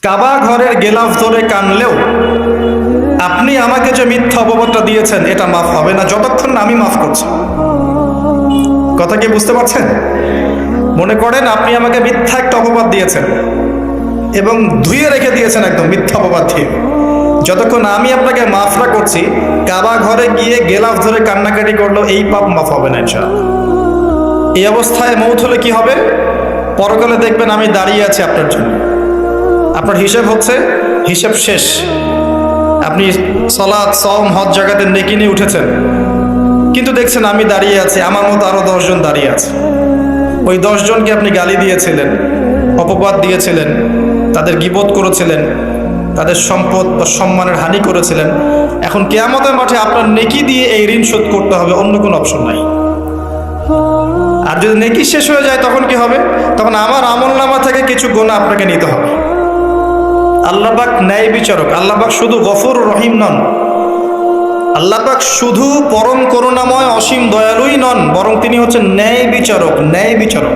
কাবা ঘরের গেলাফ ধরে কানলেও আপনি আমাকে যে মিথ্যা অপবাদটা দিয়েছেন এটা মাফ হবে না যতক্ষণ না আমি মাফ করছি। কথা কি বুঝতে পারছেন? মনে করেন আপনি আমাকে মিথ্যা একটা অপবাদ দিয়েছেন এবং ধুয়ে রেখে দিয়েছেন একদম মিথ্যা অপবাদ দিয়ে। যতক্ষণ আমি আপনাকে মাফ না করছি, কাবা ঘরে গিয়ে গেলাফ ধরে কান্নাকাটি করলেও এই পাপ মাফ হবে না ইনশাআল্লাহ। এই অবস্থায় মৌত হলে কি হবে? পরকালে দেখবেন আমি দাঁড়িয়ে আছি আপনার জন্য, আপনার হিসেব হচ্ছে, হিসেব শেষ। আপনি সালাত, সওম, হজ জাকাতের নেকি নিয়ে উঠেছেন, কিন্তু দেখছেন আমি দাঁড়িয়ে আছি, আমার মতো আরো 10 জন দাঁড়িয়ে আছে। ওই 10 জনকে আপনি গালি দিয়েছিলেন, অপবাদ দিয়েছিলেন, তাদের গীবত করেছিলেন, তাদের সম্পদ বা সম্মানের হানি করেছিলেন। এখন কিয়ামতের মাঠে আপনার নেকি দিয়ে এই ঋণ শোধ করতে হবে, অন্য কোনো অপশন নাই। আর যদি নেকি শেষ হয়ে যায় তখন কি হবে? তখন আমার আমলনামা থেকে কিছু গুনাহ আপনাকে নিতে হবে। আল্লাহ পাক ন্যায় বিচারক। আল্লাহ পাক শুধু গফুর রহিম নন, আল্লাহ পাক শুধু পরম করুণাময় অসীম দয়ালুই নন, বরং তিনি হচ্ছেন ন্যায় বিচারক। ন্যায় বিচারক।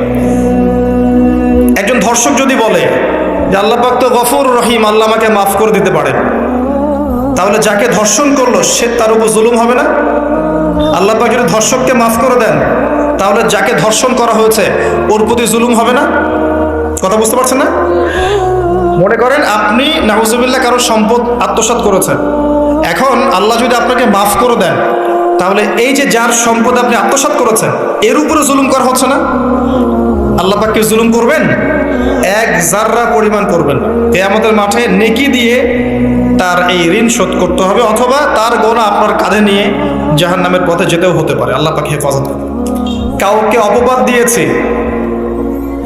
একজন ধর্ষক যদি বলে যে আল্লাহ পাক তো গফুর রহিম, আল্লাহ আমাকে মাফ করে দিতে পারেন, তাহলে যাকে ধর্ষণ করলো সে তার উপর জুলুম হবে না? আল্লাহ পাক যদি ধর্ষককে মাফ করে দেন, তাহলে যাকে ধর্ষণ করা হয়েছে ওর প্রতি জুলুম হবে না? কথা বুঝতে পারছেন না? মনে করেন আপনি নাউজুবিল্লাহ কারো সম্পদ আত্মসাৎ করেছেন, এখন আল্লাহ যদি আপনাকে মাফ করে দেন, তাহলে এই যে যার সম্পদ আপনি আত্মসাৎ করেছেন এর উপরে জুলুম করা হচ্ছে না? আল্লাহ পাক কি জুলুম করবেন? এক জাররা পরিমাণ করবেন না। কিয়ামতের মাঠে নেকি দিয়ে তার এই ঋণ শোধ করতে হবে, অথবা তার গোনা আপনার কাঁধে নিয়ে জাহান্নামের পথে যেতেও হতে পারে। আল্লাহ পাক হেফাজত করুন। কাউকে অপবাদ দিয়েছি,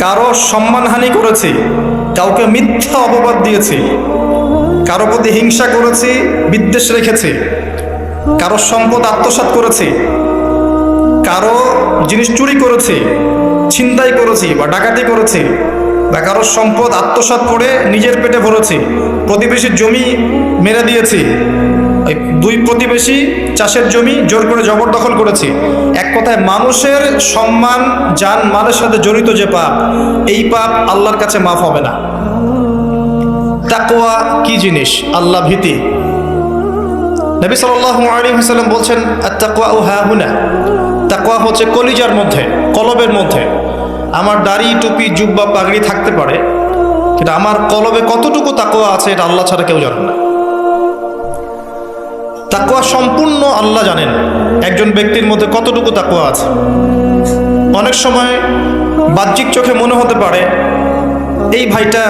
কারো সম্মানহানি করেছি, কাউকে মিথ্যা অপবাদ দিয়েছি, কারো প্রতি হিংসা করেছি, বিদ্বেষ রেখেছি, কারো সম্পদ আত্মসাৎ করেছি, কারো জিনিস চুরি করেছি, ছিনতাই করেছি বা ডাকাতি করেছি, বা কারো সম্পদ আত্মসাৎ করে নিজের পেটে ভরেছি, প্রতিবেশীর জমি মেরে দিয়েছি, দুই প্রতিবেশী চাষের জমি জোর করে জবরদখল করেছি। এক কথায় মানুষের সম্মান, জান মালের সাথে জড়িত যে পাপ, এই পাপ আল্লাহর কাছে মাফ হবে না। তাকওয়া কি জিনিস? আল্লাহ ভীতি। নবী সাল্লাল্লাহু আলাইহি ওয়াসাল্লাম বলছেন, আত-তাকওয়া হাহুনা। তাকওয়া হচ্ছে কলিজার মধ্যে, কলবের মধ্যে। আমার দাড়ি, টুপি, জুব্বা, পাগড়ি থাকতে পারে, কিন্তু আমার কলবে কতটুকু তাকওয়া আছে এটা আল্লাহ ছাড়া কেউ জানে না। তাকওয়া সম্পূর্ণ আল্লাহ জানেন একজন ব্যক্তির মধ্যে কতটুকু তাকওয়া আছে। অনেক সময় বাহ্যিক চোখে মনে হতে পারে এই ভাইটা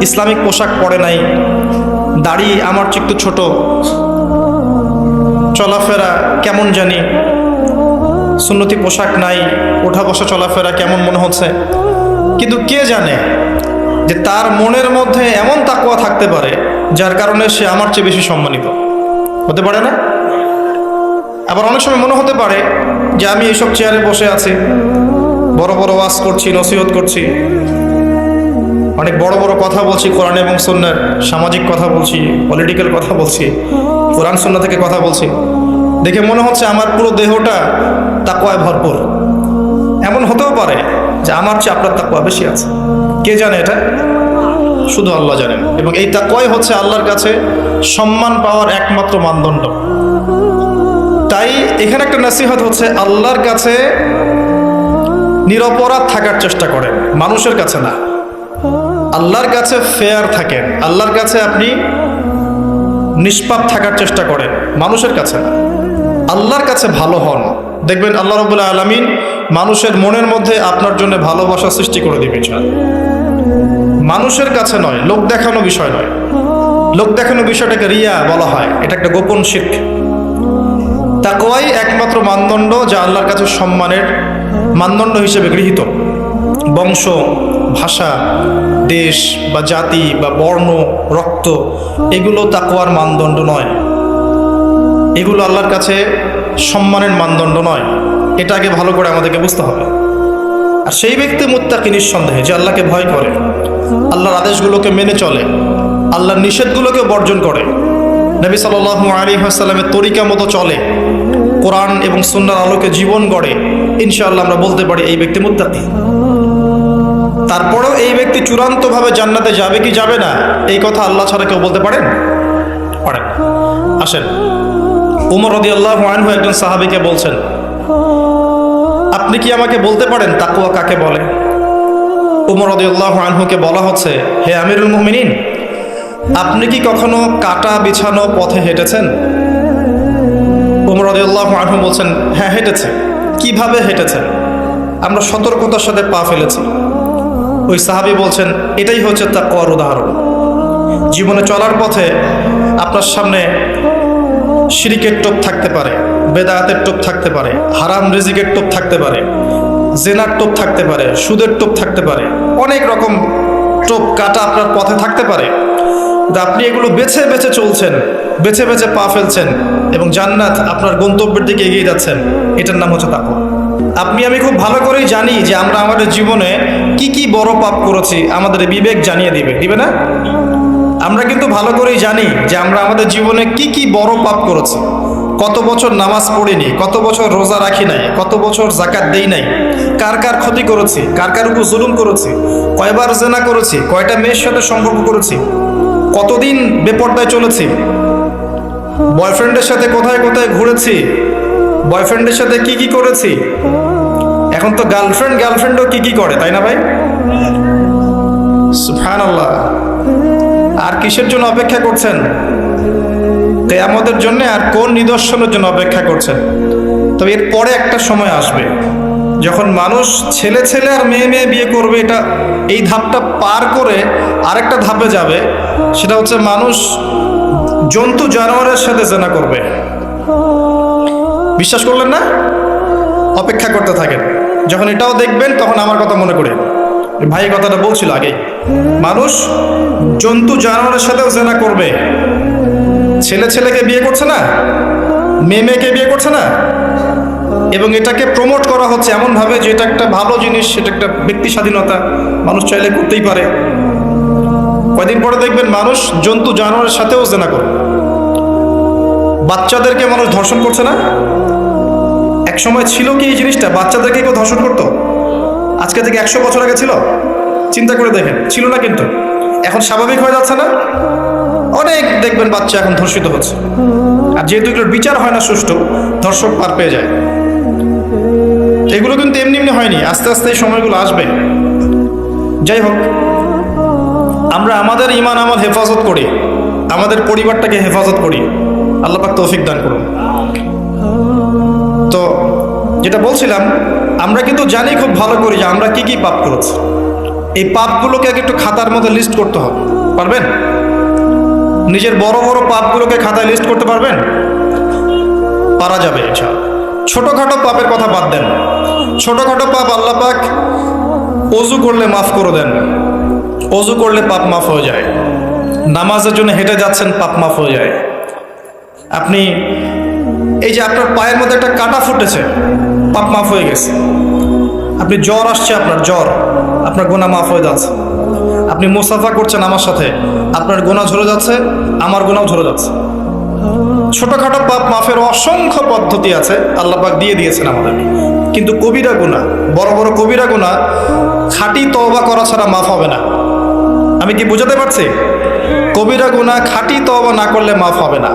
ইসলামিক পোশাক পরে নাই, দাড়ি আমার চেয়ে একটু ছোট, চলাফেরা কেমন জানি, সুন্নতি পোশাক নাই, ওঠা বসা চলাফেরা কেমন মনে হচ্ছে। কিন্তু কে জানে যে তার মনের মধ্যে এমন তাকওয়া থাকতে পারে যার কারণে সে আমার চেয়ে বেশি সম্মানিত হতে পারে না? আবার অনেক সময় মনে হতে পারে যে আমি এইসব চেয়ারে বসে আছি, বড় বড় ওয়াজ করছি, নসিহত করছি, অনেক বড় বড় কথা বলছি, কোরআন এবং সুন্নাহর সামাজিক কথা বলছি, পলিটিক্যাল কথা বলছি, কোরআন সুন্নাহ থেকে কথা বলছি, দেখে মনে হচ্ছে আমার পুরো দেহটা তাকওয়ায় ভরপুর। এমন হতেও পারে যে আমার চেয়ে আপনার তাকওয়া বেশি আছে। কে জানে? এটা শুধু আল্লাহ জানেন। এবং এই তাকওয়াই হচ্ছে আল্লাহর কাছে সম্মান পাওয়ার একমাত্র মানদণ্ড। তাই এখানে একটা নসিহত হচ্ছে, আল্লাহর কাছে নিরপরাধ থাকার চেষ্টা করেন, মানুষের কাছে না। আল্লাহর কাছে ফেয়ার থাকেন, আল্লাহর কাছে আপনি নিষ্পাপ থাকার চেষ্টা করেন, মানুষের কাছে না। আল্লাহর কাছে ভালো হন, দেখবেন আল্লাহ রাব্বুল আলামিন মানুষের মনের মধ্যে আপনার জন্য ভালোবাসা সৃষ্টি করে দিবে। মানুষের কাছে নয়, লোক দেখানো বিষয় নয়। লোক দেখানো বিষয়টাকে রিয়া বলা হয়, এটা একটা গোপন শিরক। তাকওয়াই একমাত্র মানদণ্ড যা আল্লাহর কাছে সম্মানের মানদণ্ড হিসেবে গৃহীত। বংশ, ভাষা, দেশ বা জাতি বা বর্ণ, রক্ত, এগুলো তাকওয়ার মানদণ্ড নয়। এগুলো আল্লাহর কাছে সম্মানের মানদণ্ড নয়। এটা আগে ভালো করে আমাদেরকে বুঝতে হবে। আর সেই ব্যক্তি মুত্তাকি নিঃসন্দেহে, যে আল্লাহকে ভয় করে, আল্লাহর আদেশগুলোকে মেনে চলে, আল্লাহর নিষেধগুলোকে বর্জন করে, নবী সাল্লাল্লাহু আলাইহি ওয়াসাল্লামের তরিকা মতো চলে, কোরআন এবং সুন্নাহর আলোকে জীবন গড়ে, ইনশাআল্লাহ আমরা বলতে পারি এই ব্যক্তি মুত্তাকি। তারপরেও এই ব্যক্তি চূড়ান্তভাবে জান্নাতে যাবে কি যাবে না, এই কথা আল্লাহ ছাড়া কেউ বলতে পারেন? আসেন, উমর রাদিয়াল্লাহু আনহু একজন সাহাবীকে বলছেন, আপনি কি আমাকে বলতে পারেন তাকওয়া কাকে বলে? উমর রাদিয়াল্লাহু আনহুকে বলা হচ্ছে, হে আমিরুল মুমিনিন, আপনি কি কখনো কাটা বিছানো পথে হেঁটেছেন? উমর রাদিয়াল্লাহু আনহু বলছেন, হ্যাঁ হেঁটেছে। কিভাবে হেঁটেছেন? আমরা সতর্কতার সাথে পা ফেলেছি। ওই সাহাবী বলছেন, এটাই হচ্ছে তাকওয়ার উদাহরণ। জীবনে চলার পথে আপনার সামনে শিরিকের টোপ থাকতে পারে, বেদায়াতের টোপ থাকতে পারে, হারাম রিজিকের টোপ থাকতে পারে, জেনার টোপ থাকতে পারে, সুদের টোপ থাকতে পারে, অনেক রকম টোপ কাটা আপনার পথে থাকতে পারে। আপনি এগুলো বেছে বেছে চলছেন, বেছে বেছে পা ফেলছেন এবং জান্নাত আপনার গন্তব্যের দিকে এগিয়ে যাচ্ছেন। এটার নাম হচ্ছে তাকওয়া। আপনি আমি খুব ভালো করেই জানি যে আমরা আমাদের জীবনে কি কি বড় পাপ করেছি, আমাদের বিবেক জানিয়ে দিবে না? আমরা কিন্তু ভালো করেই জানি যে আমরা আমাদের জীবনে কি কি বড় পাপ করেছি। কত বছর নামাজ পড়িনি, কত বছর রোজা রাখি নাই, কত বছর যাকাত দেই নাই, কার কার ক্ষতি করেছি, কার কার উপর জুলুম করেছি, কয়বার জেনা করেছি, কয়টা মেয়ের সাথে সম্পর্ক করেছি, কতদিন বেপর্দায় চলেছি, বয়ফ্রেন্ডের সাথে কোথায় কোথায় ঘুরেছি, বয়ফ্রেন্ডের সাথে কি কি করেছি। এখন তো গার্লফ্রেন্ডও কি কি করে, তাই না ভাই? সুবহানাল্লাহ। আর কিসের জন্য অপেক্ষা করছেন? কিয়ামতের জন্য আর কোন নিদর্শনের জন্য অপেক্ষা করছেন? তবে এর পরে একটা সময় আসবে যখন মানুষ ছেলে ছেলে আর মেয়ে মেয়ে বিয়ে করবে। এই ধাপটা পার করে আরেকটা ধাপে যাবে, সেটা হচ্ছে মানুষ জন্তু জানোয়ারের সাথে জেনা করবে। বিশ্বাস করলেন না? অপেক্ষা করতে থাকেন। যখন এটাও দেখবেন তখন আমার কথা মনে করে, ভাই কথাটা বলছিল আগে, মানুষ জন্তু জানোয়ারের সাথেও জেনা করবে। ছেলে ছেলেকে বিয়ে করছে না, মেয়ে মেয়েকে বিয়ে করছে না, এবং এটাকে প্রমোট করা হচ্ছে এমনভাবে যে এটা একটা ভালো জিনিস, সেটা একটা ব্যক্তি স্বাধীনতা, মানুষ চাইলে করতেই পারে। কয়দিন পরে দেখবেন মানুষ জন্তু জানোয়ারের সাথেও জেনা করবে। বাচ্চাদেরকে মানুষ ধর্ষণ করছে না? এক সময় ছিল কি এই জিনিসটা? বাচ্চাদেরকে কেউ ধর্ষণ করতো? আজকে থেকে 100 বছর আগে ছিল? চিন্তা করে দেখেন, ছিল না। কিন্তু এখন স্বাভাবিক হয়ে যাচ্ছে না? অনেক দেখবেন বাচ্চা এখন ধর্ষিত হচ্ছে। আর যেহেতু এগুলোর বিচার হয় না সুষ্ঠু, ধর্ষক পার পেয়ে যায়। এগুলো কিন্তু এমনি এমনি হয়নি, আস্তে আস্তে এই সময়গুলো আসবে। যাই হোক, আমরা আমাদের ঈমান আমল হেফাজত করি, আমাদের পরিবারটাকে হেফাজত করি। আল্লাহ পাক তৌফিক দান করুন। তো যেটা বলছিলাম, আমরা কিন্তু জানি খুব ভালো করি যে আমরা কি কি পাপ করেছি। এই পাপগুলোকে একটু খাতার মধ্যে লিস্ট করতে হবে। পারবেন? নিজের বড় বড় পাপগুলোকে খাতায় লিস্ট করতে পারবেন? পারা যাবে ইনশাআল্লাহ। ছোটখাটো পাপের কথা বাদ দেন। ছোটখাটো পাপ আল্লাহ পাক ওযু করলে মাফ করে দেন। ওযু করলে পাপ মাফ হয়ে যায়। নামাজের জন্য হেঁটে যাচ্ছেন, পাপ মাফ হয়ে যায়। আপনি এই যে আপনার পায়ের মধ্যে একটা কাঁটা ফুটেছে, পাপ মাফ হয়ে গেছে। আপনি জ্বর আসছে, আপনার গুনাহ মাফ হয়ে যাচ্ছে। আপনি মুসাফা করছেন আমার সাথে, আপনার গুনাহ ঝরে যাচ্ছে, আমার গুনাহ ঝরে যাচ্ছে। ছোটখাটো পাপ মাফের অসংখ্য পদ্ধতি আছে, আল্লাহ পাক দিয়ে দিয়েছেন আমাদের। কিন্তু কবিরা গুনাহ, বড় বড় কবিরা গুনাহ খাঁটি তওবা করা ছাড়া মাফ হবে না। আমি কি বোঝাতে পারছি? কবিরা গুনাহ খাঁটি তওবা না করলে মাফ হবে না।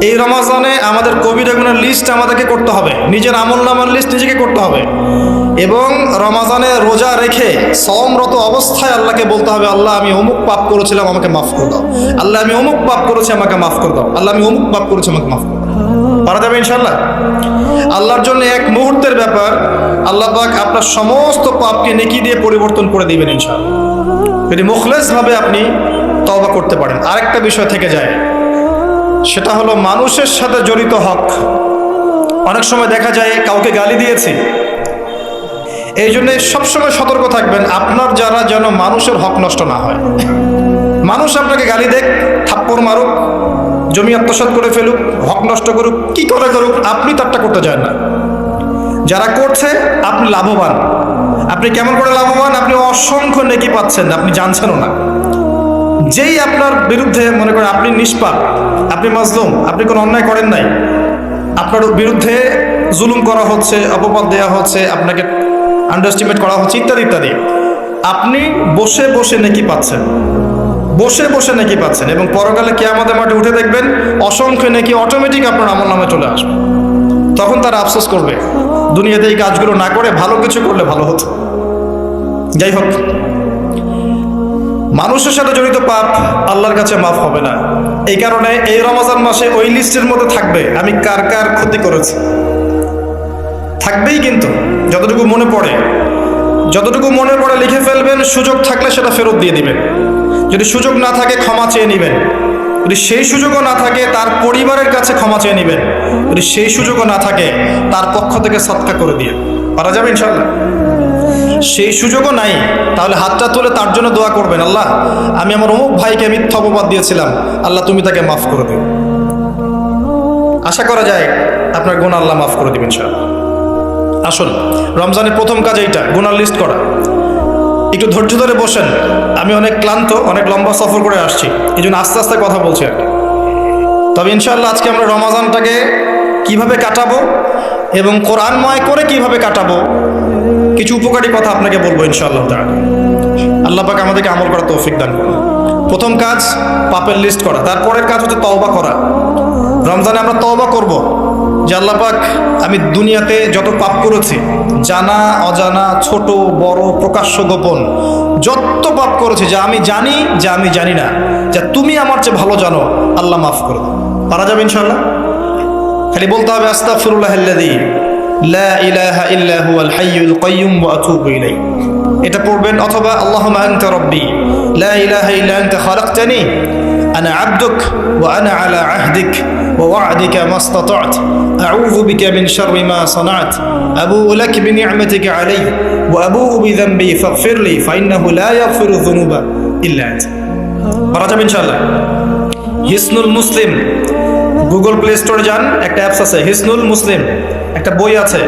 এই রমজানে আমাদের কবিরা গুনার লিস্ট আমাদেরকে করতে হবে, নিজের আমলনামার লিস্ট নিজেকে করতে হবে। এবং রমজানে রোজা রেখে সওমরত অবস্থায় আল্লাহকে বলতে হবে, আল্লাহ আমি অমুক পাপ করেছিলাম, আমাকে মাফ করে দাও। আল্লাহ আমি অমুক পাপ করেছি, আমাকে মাফ করে দাও। আল্লাহ আমি অমুক পাপ করেছি, আমাকে মাফ করে দাও। পারা যাবে ইনশাআল্লাহ? আল্লাহর জন্য এক মুহূর্তের ব্যাপার। আল্লাহ পাক আপনার সমস্ত পাপকে নেকি দিয়ে পরিবর্তন করে দিবেন ইনশাআল্লাহ, যদি মুখলেসভাবে আপনি তওবা করতে পারেন। আরেকটা বিষয় থেকে যায়, সেটা হলো মানুষের সাথে জড়িত হক। অনেক সময় দেখা যায় কাউকে গালি দিয়েছি, এই জন্য সবসময় সতর্ক থাকবেন আপনার যারা, যেন মানুষের হক নষ্ট না হয়। মানুষ আপনাকে গালি দেখ, থাপ্পড় মারুক, জমি আত্মসাৎ করে ফেলুক, হক নষ্ট করুক, কি করে করুক, আপনি তারটা করতে চান না। যারা করছে আপনি লাভবান। আপনি কেমন করে লাভবান? আপনি অসংখ্য নেকি পাচ্ছেন, আপনি জানছেনও না। যেই আপনার বিরুদ্ধে মনে করেন আপনি নিষ্পাপ, আপনি মাজলুম, আপনি কোনো অন্যায় করেন নাই, আপনার বিরুদ্ধে জুলুম করা হচ্ছে, অপবাদ দেওয়া হচ্ছে, আপনাকে আন্ডারস্টিমেট করা হচ্ছে, ইত্যাদি ইত্যাদি, আপনি বসে বসে নেকি পাচ্ছেন, বসে বসে নেকি পাচ্ছেন, এবং পরকালে কিয়ামতের মাঠে উঠে দেখবেন অসংখ্য নেকি অটোমেটিক আপনার আমলনামায় চলে আসবে। তখন তারা আফসোস করবে দুনিয়াতে এই কাজগুলো না করে ভালো কিছু করলে ভালো হতো। যাই হোক, মানুষের সাথে জড়িত পাপ আল্লাহর কাছে মাফ হবে না। এই কারণে এই রমজান মাসে ওই লিস্টের মধ্যে থাকবে আমি কার কার ক্ষতি করেছি, থাকবেই। কিন্তু যতটুকু মনে পড়ে লিখে ফেলবেন, সুযোগ থাকলে সেটা ফেরত দিয়ে দিবেন। যদি সুযোগ না থাকে ক্ষমা চেয়ে নেবেন, যদি সেই সুযোগও না থাকে তার পরিবারের কাছে ক্ষমা চেয়ে নেবেন, যদি সেই সুযোগও না থাকে তার পক্ষ থেকে সদকা করে দিয়ে পারা যাবে ইনশাআল্লাহ। সেই সুযোগও নাই, তাহলে হাতটা তুলে তার জন্য দোয়া করবেন, আল্লাহ আমি আমার অমুক ভাইকে মিথ্যা অপবাদ দিয়েছিলাম, আল্লাহ তুমি তাকে মাফ করে দিও। আশা করা যায় আপনার গুনাহ আল্লাহ মাফ করে দিবেন ইনশাআল্লাহ। আসুন, রমজানের প্রথম কাজ এইটা, গুনার লিস্ট করা। একটু ধৈর্য ধরে বসেন, আমি অনেক ক্লান্ত, অনেক লম্বা সফর করে আসছি, এই জন্য আস্তে আস্তে কথা বলছি আর কি। তবে ইনশাআল্লাহ আজকে আমরা রমজানটাকে কিভাবে কাটাবো এবং কোরআনময় করে কিভাবে কাটাবো কিছু উপকারী কথা আপনাকে বলবো ইনশাআল্লাহ তাআলা। আল্লাহ পাক আমাদেরকে আমল করার তৌফিক দান করুন। প্রথম কাজ পাপের লিস্ট করা, তারপরের কাজ হচ্ছে তওবা করা। রমজানে আমরা তওবা করব যে আল্লাহ পাক আমি দুনিয়াতে যত পাপ করেছি, জানা অজানা, ছোট বড়, প্রকাশ্য গোপন, যত পাপ করেছি, যা আমি জানি যা আমি জানি না, যা তুমি আমার চেয়ে ভালো জানো, আল্লাহ মাফ করে দাও। পারা যাবে ইনশাআল্লাহ। খালি বলতে হবে আস্তাগফিরুল্লাহাল্লাযী লা ইলাহা ইল্লা হুয়াল হাইয়ুল কাইয়্যুম ওয়া আতুবু ইলাইহি, এটা পড়বেন। অথবা আল্লাহুম্মা আনতা রাব্বী লা ইলাহা ইল্লা আনতা খালাকতানি আনা আবদুক ওয়া আনা আলা আহদিক ওয়া ওয়া'দিকা মাস্তাতা'ত আউযু বিকা মিন শাররি মা সানা'ত আবুউ লাক বিনি'মাতিকা আলাইহি ওয়া আবুউ বিযানবি ফাগফিরলি ফাইন্নাহু লা ইয়াগফিরু যুনুবা ইল্লা আনতা। পারা যাবে ইনশাআল্লাহ। হিসনুল মুসলিম, গুগল প্লে স্টোরে যান, একটা অ্যাপস আছে হিসনুল মুসলিম, একটা বই আছে,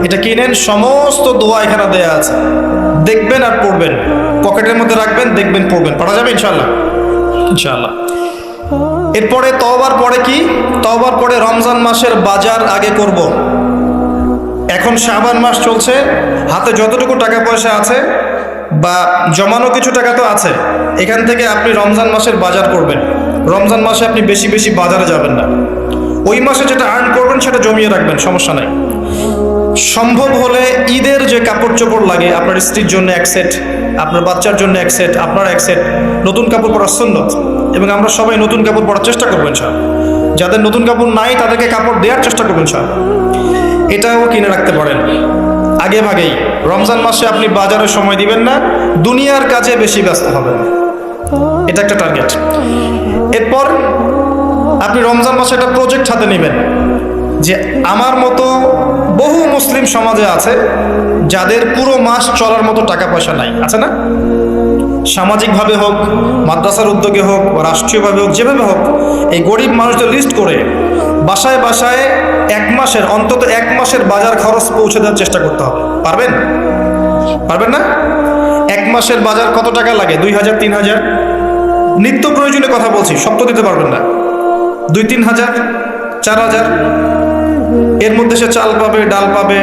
এটা কিনেন, সমস্ত দোয়া এখানে দেয়া আছে, দেখবেন আর পড়বেন, পকেটের মধ্যে রাখবেন, দেখবেন, পড়বেন। পড়া যাবে ইনশাআল্লাহ ইনশাআল্লাহ। এরপরে তওবার পরে কি? তওবার পরে রমজান মাসের বাজার আগে করব। এখন শাবান মাস চলছে, হাতে যতটুকু টাকা পয়সা আছে বা জমানো কিছু টাকা তো আছে, এখান থেকে আপনি রমজান মাসের বাজার করবেন। রমজান মাসে আপনি বেশি বেশি বাজারে যাবেন না, ওই মাসে যেটা আর্ন করবেন সেটা জমিয়ে রাখবেন, সমস্যা নাই। সম্ভব হলে ঈদের যে কাপড় চোপড় লাগে, আপনার স্ত্রীর জন্য এক সেট, আপনার বাচ্চার জন্য এক সেট, আপনার এক সেট, নতুন কাপড় পরার সুন্নত, এবং আমরা সবাই নতুন কাপড় পরার চেষ্টা করবেন ইনশাআল্লাহ। যাদের নতুন কাপড় নাই তাদেরকে কাপড় দেওয়ার চেষ্টা করবেন ইনশাআল্লাহ। এটাও কিনে রাখতে পারেন আগে ভাগেই। রমজান মাসে আপনি বাজারে সময় দিবেন না, দুনিয়ার কাজে বেশি ব্যস্ত হবেন, এটা একটা টার্গেট। এরপর আপনি রমজান মাসে একটা প্রজেক্ট হাতে নেবেন যে আমার মতো বহু মুসলিম সমাজে আছে যাদের পুরো মাস চলার মতো টাকা পয়সা নাই, আছে না? সামাজিকভাবে হোক, মাদ্রাসার উদ্যোগে হোক, রাষ্ট্রীয়ভাবে হোক, যেভাবে হোক, এই গরিব মানুষদের লিস্ট করে বাসায় বাসায় অন্তত এক মাসের বাজার খরচ পৌঁছে দেওয়ার চেষ্টা করতে হবে। পারবেন? পারবেন না? এক মাসের বাজার কত টাকা লাগে? 2000, 3000। নিত্য প্রয়োজনীয় কথা বলছি, সব তো দিতে পারবেন না। 2-3 হাজার, 4000, এর মধ্যে সে চাল পাবে, ডাল পাবে,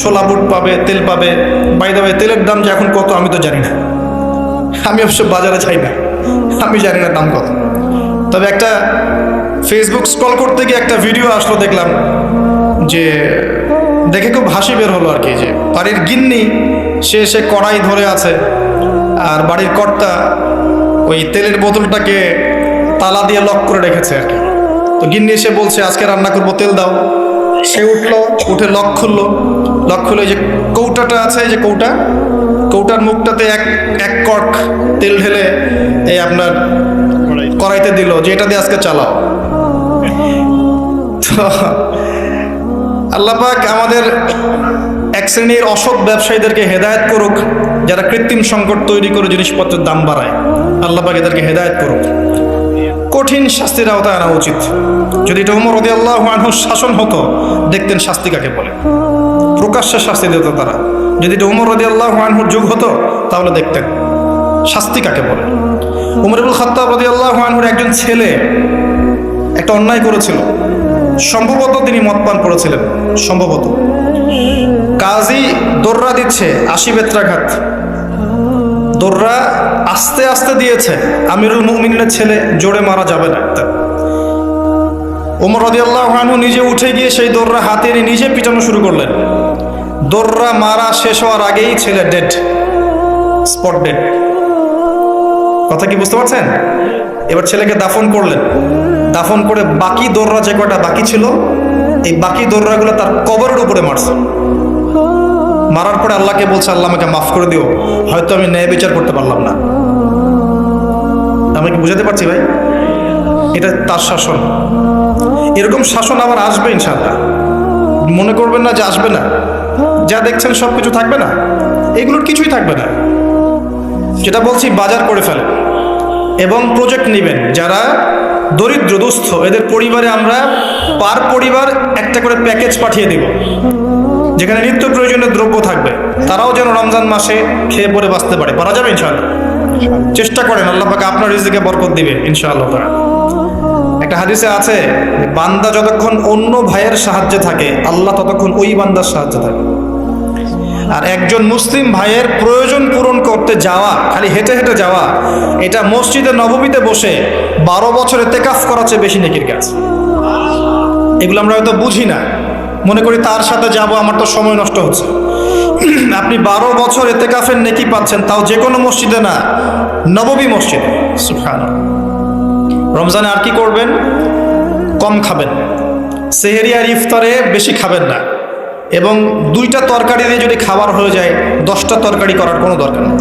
ছোলা বুট পাবে, তেল পাবে। বাই দ্য ওয়ে, তেলের দাম যে এখন কত আমি তো জানি না, আমি অবশ্য বাজারে যাই না, আমি জানি না দাম কত। তবে একটা ফেসবুক স্ক্রল করতে গিয়ে একটা ভিডিও আসলো, দেখলাম যে দেখে খুব হাসি বের হলো আর কি, যে বাড়ির গিন্নি সে কড়াই ধরে আছে, আর বাড়ির কর্তা ওই তেলের বোতলটাকে তালা দিয়ে লক করে রেখেছে আর কি। তো গিন্নি এসে বলছে আজকে রান্না করবো, তেল দাও। সে উঠে লক খুললো, এই যে কৌটাটা আছে, এই যে কৌটার মুখটাতে এক কর্ক তেল ঢেলে এই আপনার কড়াইতে দিল, যে এটা দিয়ে আজকে চালাও। তো আল্লাহ পাক আমাদের এক শ্রেণীর অসৎ ব্যবসায়ীদেরকে হেদায়েত করুক, যারা কৃত্রিম সংকট তৈরি করে জিনিসপত্রের দাম বাড়ায়। আল্লাহ পাক এদেরকে হেদায়েত করুক, কঠিন শাস্তির আওতায় আনা উচিত। যদি এটা ওমর রাদিয়াল্লাহু আনহুর শাসন হতো, দেখতেন শাস্তি কাকে বলে, প্রকাশ্যে শাস্তি দিত তারা। যদি এটা ওমর রাদিয়াল্লাহু আনহুর যুগ হতো, তাহলে দেখতেন শাস্তি কাকে বলে। ওমর ইবনুল খাত্তাব রাদিয়াল্লাহু আনহুর একজন ছেলে একটা অন্যায় করেছিল, সম্ভবত তিনি মদ পান করেছিলেন, সম্ভবত। কাজী দোররা দিচ্ছে 80 বেত্রাঘাত, দোররা আস্তে আস্তে দিয়েছে, আমিরুল মুমিনের ছেলে, জোরে মারা যাবে না। ওমর রাদিয়াল্লাহু আনহু নিজে উঠে গিয়ে সেই দোররা হাতে নিয়ে নিজে পিটানো শুরু করলেন। দোররা মারা শেষ হওয়ার আগেই ছেলে ডেড, স্পট ডেড। কথা কি বুঝতে পারছেন? এবার ছেলেকে দাফন করলেন। দাফন করে বাকি দোররা যে কয়টা বাকি ছিল, এই বাকি দোররাগুলো তার কবরের উপরে মারছে। মারার পরে আল্লাহকে বলছে, আল্লাহ আমাকে মাফ করে দিও, হয়তো আমি ন্যায় বিচার করতে পারলাম না। আমি কি বুঝাতে পারছি ভাই? এটা তার শাসন। এরকম শাসন আবার আসবে ইনশাআল্লাহ। মনে করবেন না যে আসবে না। যা দেখছেন সব কিছু থাকবে না, এগুলোর কিছুই থাকবে না। যেটা বলছি, বাজার করে ফেলেন এবং প্রজেক্ট নেবেন। যারা দরিদ্র দুস্থ, এদের পরিবারে আমরা পার পরিবার একটা করে প্যাকেজ পাঠিয়ে দেব, যেখানে নিত্য প্রয়োজনীয় দ্রব্য থাকবে। তারাও যেন রমজান মাসে খেয়ে পরে বাঁচতে পারে। পারা যাবে ইনশাআল্লাহ। চেষ্টা করেন, আল্লাহ পাক আপনার রিজিকে বরকত দিবে ইনশাআল্লাহ। একটা হাদিসে আছে, বান্দা যতক্ষণ অন্য ভাইয়ের সাহায্যে থাকে, আল্লাহ ততক্ষণ ওই বান্দার সাহায্যে থাকে। আর একজন মুসলিম ভাইয়ের প্রয়োজন পূরণ করতে যাওয়া, খালি হেঁটে হেঁটে যাওয়া, এটা মসজিদে নববীতে বসে 12 বছর ইতিকাফ করার চেয়ে বেশি নেকির কাজ। এগুলো আমরা হয়তো বুঝি না, মনে করি তার সাথে যাব, আমার তো সময় নষ্ট হচ্ছে। আপনি 12 বছর ইতিকাফের নেকি পাচ্ছেন, তাও যে কোনো মসজিদে না, নববী মসজিদে। সুবহানাল্লাহ। রমজানে আর কি করবেন? কম খাবেন, সেহরি আর ইফতারে বেশি খাবেন না, এবং 2টা তরকারি দিয়ে যদি খাবার হয়ে যায়, 10টা তরকারি করার কোনো দরকার নেই।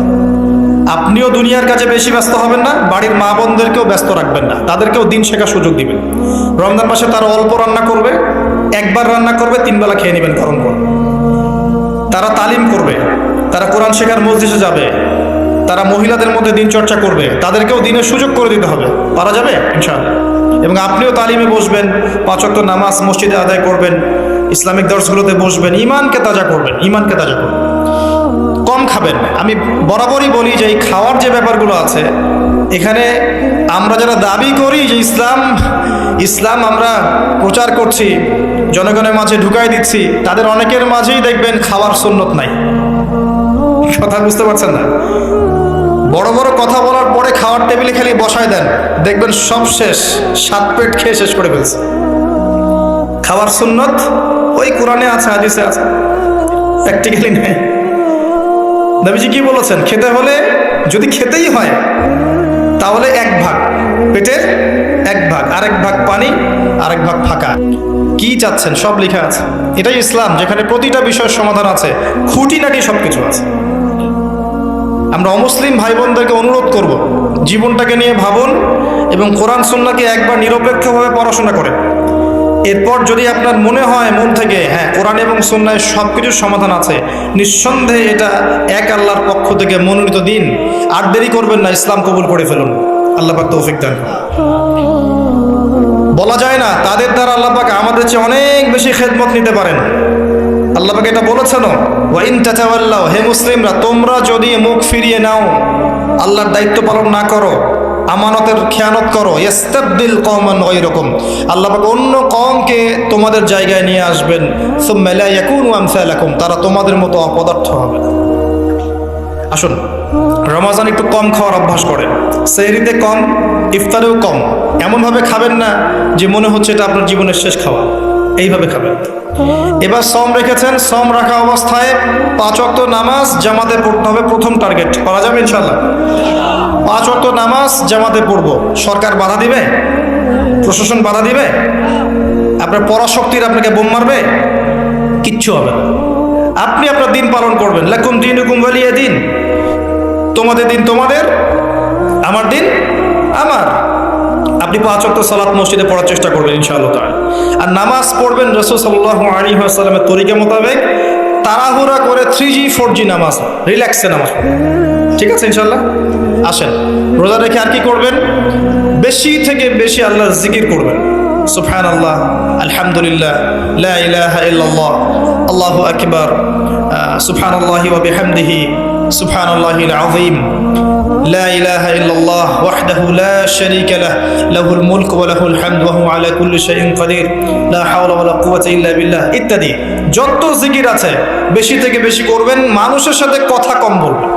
আপনিও দুনিয়ার কাজে বেশি ব্যস্ত হবেন না, বাড়ির মা বোনদেরকেও ব্যস্ত রাখবেন না, তাদেরকেও দিন শেখার সুযোগ দিবেন। রমজান মাসে তারা অল্প রান্না করবে, একবার রান্না করবে, 3 বেলা খেয়ে নেবেন গরম করে। তারা তালিম করবে, তারা কোরআন শেখার মজলিসে যাবে, তারা মহিলাদের মধ্যে দিন চর্চা করবে, তাদেরকেও দিনের সুযোগ করে দিতে হবে। পারা যাবে ইনশাআল্লাহ। এবং আপনিও তালিমে বসবেন, 5 ওয়াক্ত নামাজ মসজিদে আদায় করবেন, ইসলামিক দর্শগুলোতে বসবেন, ইমানকে তাজা করবেন, ইমানকে তাজা করবেন। কম খাবেন। আমি বরাবরই বলি যে এই খাওয়ার যে ব্যাপারগুলো আছে, এখানে আমরা যারা দাবি করি যে ইসলাম আমরা প্রচার করছি, জনগণের মাঝে ঢুকাই দিচ্ছি, তাদের অনেকের মাঝেই দেখবেন খাওয়ার সুন্নত নাই। কথা বুঝতে পারছেন না? বড় বড় কথা বলার পরে খাওয়ার টেবিলে খালি বসায় দেন, দেখবেন সব শেষ, 7 পেট খেয়ে শেষ করে ফেলছে। খাওয়ার সুন্নত ওই কোরআনে আছে, হাদিসে আছে, প্র্যাকটিক্যালি নেই। নবীজি কি বলেছেন? খেতে হলে, যদি খেতেই হয়, তাহলে 1 ভাগ পেটের 1 ভাগ, আরেক ভাগ পানি, আরেক ভাগ ফাঁকা। কি চাচ্ছেন সব লেখা আছে। এটাই ইসলাম, যেখানে প্রতিটা বিষয়ের সমাধান আছে, খুঁটিনাটি সবকিছু আছে। আমরা অমুসলিম ভাই বোনদেরকে অনুরোধ করব, জীবনটাকে নিয়ে ভাবুন এবং কোরআন সুন্নাহকে একবার নিরপেক্ষভাবে পড়াশোনা করেন। এরপর যদি আপনার মনে হয় মন থেকে, হ্যাঁ, কোরআন এবং সুন্নাহয় সব কিছুর সমাধান আছে, নিঃসন্দেহে এটা এক আল্লাহর পক্ষ থেকে মনোনীত দিন, আর দেরি করবেন না, ইসলাম কবুল করে ফেলুন। আল্লাহ পাক তৌফিক দান করুন। বলা যায় না তাদের দ্বারা আল্লাহ পাক আমাদের চেয়ে অনেক বেশি খেদমত নিতে পারেন। আল্লাহ পাক এটা বলেছেন, ওয়া ইন তাতাওয়াল্লাউ, হে মুসলিমরা, তোমরা যদি মুখ ফিরিয়ে নাও, আল্লাহর দায়িত্ব পালন না করো, আমানতের খেয়ানত করো, ইস্তাবদিল কওমান গায়রাকুম, আল্লাহ পাক অন্য কওমকে তোমাদের জায়গায় নিয়ে আসবেন, সুম্মা লা ইয়াকুনু আমসালাকুম, তারা তোমাদের মতো অপদার্থ হবে। আসুন, রমজান একটু কম খাওয়ার অভ্যাস করেন, সেহরিতে কম, ইফতারেও কম। এমনভাবে খাবেন না যে মনে হচ্ছে এটা আপনার জীবনের শেষ খাওয়া, এইভাবে খাবেন। এবার সম রেখেছেন, সম রাখা অবস্থায় 5 ওয়াক্ত নামাজ জামাতে পড়তে হবে, প্রথম টার্গেট। করা যাবে ইনশাআল্লাহ? 5 ওয়াক্ত নামাজ জামাতে পড়বো। সরকার বাধা দিবে? প্রশাসন বাধা দিবে? আপনার পরাশক্তির আপনাকে বোম মারবে? কিচ্ছু হবে না। আপনি আপনার দিন পালন করবেন। লাকুম দীনুকুম ওয়ালিয়া দিন, তোমাদের দিন তোমাদের, আমার দিন আমার। আপনি 5 ওয়াক্ত সালাত মসজিদে পড়ার চেষ্টা করবেন ইনশাআল্লাহ তাআলা। আর নামাজ পড়বেন রাসূল সাল্লাল্লাহু আলাইহি ওয়াসাল্লামের তরিকা মোতাবেক, তাড়াহুড়া করে 3G 4G নামাজ, রিল্যাক্সে নামাজ। ঠিক আছে ইনশাআল্লাহ? আসেন, রোজা রেখে আর কি করবেন? বেশি থেকে বেশি আল্লাহর জিকির করবেন। সুবহানাল্লাহ, আলহামদুলিল্লাহ, লা ইলাহা ইল্লাল্লাহ, আল্লাহু আকবার, সুবহানাল্লাহি ওয়া বিহামদিহি, সুবহানাল্লাহিল আযীম, لا إله إلا الله وحده لا شريك له له الملك وله الحمد وهو على كل شيء قدير لا حول ولا قوة إلا بالله ইত্যাদি যত জিকির আছে বেশি থেকে বেশি করবেন। মানুষের সাথে কথা কম বলবেন।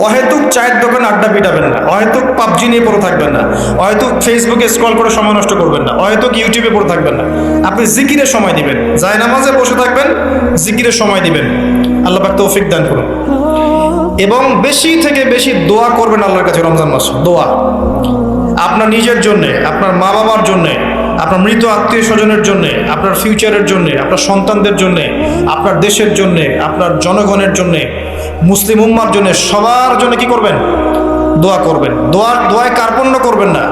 অহেতুক চায়ের দোকানে আড্ডা পিটাবেন না, অহেতুক পাবজি নিয়ে পড়ে থাকবেন না, অহেতুক ফেসবুকে স্ক্রল করে সময় নষ্ট করবেন না, অহেতুক ইউটিউবে পড়ে থাকবেন না। আপনি জিকিরে সময় দিবেন, জায়নামাজে বসে থাকবেন, জিকিরে সময় দিবেন। আল্লাহ পাক তৌফিক দান করুন। এবং বেশি থেকে বেশি দোয়া করবেন আল্লাহর কাছে রমজান মাসে। দোয়া আপনার নিজের জন্যে, আপনার মা বাবার জন্যে, আপনার মৃত আত্মীয় স্বজনের জন্যে, আপনার ফিউচারের জন্যে, আপনার সন্তানদের জন্যে, আপনার দেশের জন্যে, আপনার জনগণের জন্যে, মুসলিম উম্মার জন্যে, সবার জন্য কি করবেন? দোয়া করবেন। দোয়ায় কার্পণ্য করবেন না।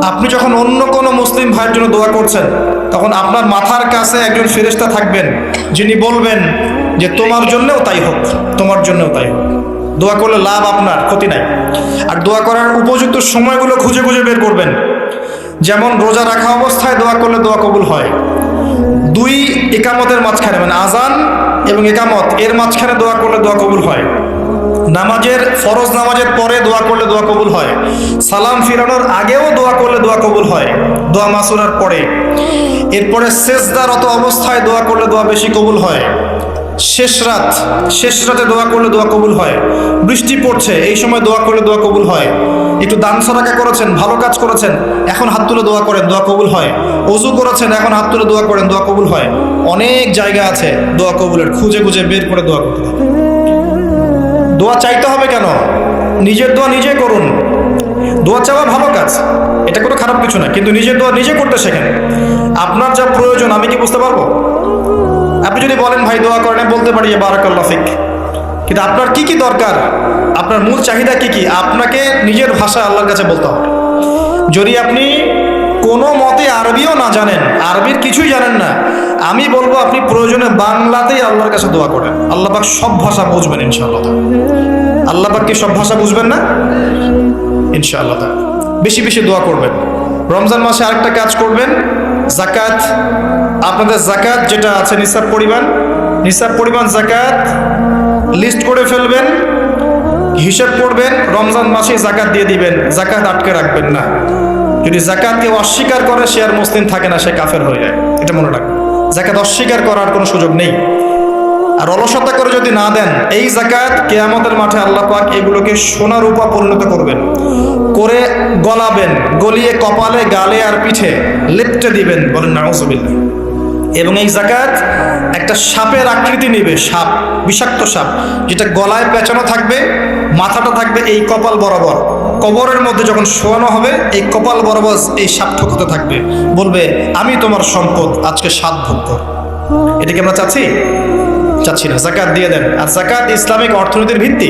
আপনি যখন অন্য কোনো মুসলিম ভাইয়ের জন্য দোয়া করছেন, তখন আপনার মাথার কাছে একজন ফেরেশতা থাকবেন, যিনি বলবেন যে তোমার জন্যও তাই হোক, তোমার জন্যও তাই হোক। দোয়া করলে লাভ, আপনার ক্ষতি নাই। আর দোয়া করার উপযুক্ত সময়গুলো খুঁজে খুঁজে বের করবেন। যেমন রোজা রাখা অবস্থায় দোয়া করলে দোয়া কবুল হয়। 2 ইকামতের মাঝখানে, মানে আজান এবং ইকামত এর মাঝখানে দোয়া করলে দোয়া কবুল হয়। নামাজের, ফরজ নামাজের পরে দোয়া করলে দোয়া কবুল হয়। সালাম ফিরানোর আগেও দোয়া করলে দোয়া কবুল হয়, দোয়া মাসুরার পরে। এরপরে সেজদারত অবস্থায় দোয়া করলে দোয়া বেশি কবুল হয়। শেষ রাতে দোয়া করলে দোয়া কবুল হয়। বৃষ্টি পড়ছে, এই সময় দোয়া করলে দোয়া কবুল হয়। একটু দান সদকা করেছেন, ভালো কাজ করেছেন, এখন হাত তুলে দোয়া করেন, দোয়া কবুল হয়। ওযু করেছেন, এখন হাত তুলে দোয়া করেন, দোয়া কবুল হয়। অনেক জায়গা আছে দোয়া কবুলের, খুঁজে খুঁজে বের করে দোয়া করতে হবে। দোয়া চাইতে হবে কেন? নিজের দোয়া নিজে করুন। দোয়া চাওয়া ভালো কাজ, এটা কোনো খারাপ কিছু না, কিন্তু নিজের দোয়া নিজে করতে শেখেন। আপনার যা প্রয়োজন আমি কি বুঝতে পারবো? আপনি যদি বলেন ভাই দোয়া করেন, বলতে পারি যে বারাকাল্লাহ ফিক, কিন্তু আপনার কি কি দরকার, আপনার মূল চাহিদা কি কি, আপনাকে নিজের ভাষায় আল্লাহর কাছে বলতে হবে। যদি আপনি কোনো মতে আরবিও না জানেন, আরবির কিছুই জানেন না, আমি বলবো আপনি প্রয়োজনে বাংলাতেই আল্লাহর কাছে দোয়া করেন। আল্লাহ পাক সব ভাষা বুঝবেন ইনশাআল্লাহ। আল্লাহ পাক কি সব ভাষা বুঝবেন না? ইনশাআল্লাহ। বেশি বেশি দোয়া করবেন। রমজান মাসে আরেকটা কাজ করবেন, যাকাত। আপনাদের যাকাত যেটা আছে নিসাব পরিমাণ যাকাত লিস্ট করে ফেলবেন, হিসাব করবেন, রমজান মাসে যাকাত দিয়ে দিবেন। যাকাত আটকে রাখবেন না। যদি যাকাত কেউ অস্বীকার করে, সে আর মুসলিম থাকে না, সে কাফের হয়ে যায়। এটা মনে রাখবেন। যাকাত অস্বীকার করার কোনো সুযোগ নেই। আর অলসতা করে যদি না দেন, এই যাকাত কিয়ামতের মাঠে আল্লাহ পাক এগুলোকে সোনা রূপা পরিণত করবেন, করে গলাবেন, গলিয়ে কপালে, গালে আর পিঠে লেপটে দিবেন। বলেন নাউযুবিল্লাহ। এবং এই যাকাত একটা সাপের আকৃতি নেবে, সাপ, বিষাক্ত সাপ, যেটা গলায় পেঁচানো থাকবে, মাথাটা থাকবে এই কপাল বরাবর। কবরের মধ্যে যখন শোয়ানো হবে, এই কপাল বরাবর এই সাপ ঠোকাতে থাকবে, বলবে আমি তোমার সম্পদ, আজকে স্বাদ ভোগ কর। এটা কি আমরা চাচ্ছি না। যাকাত দিয়ে দেন। আর যাকাত ইসলামিক অর্থনীতির ভিত্তি।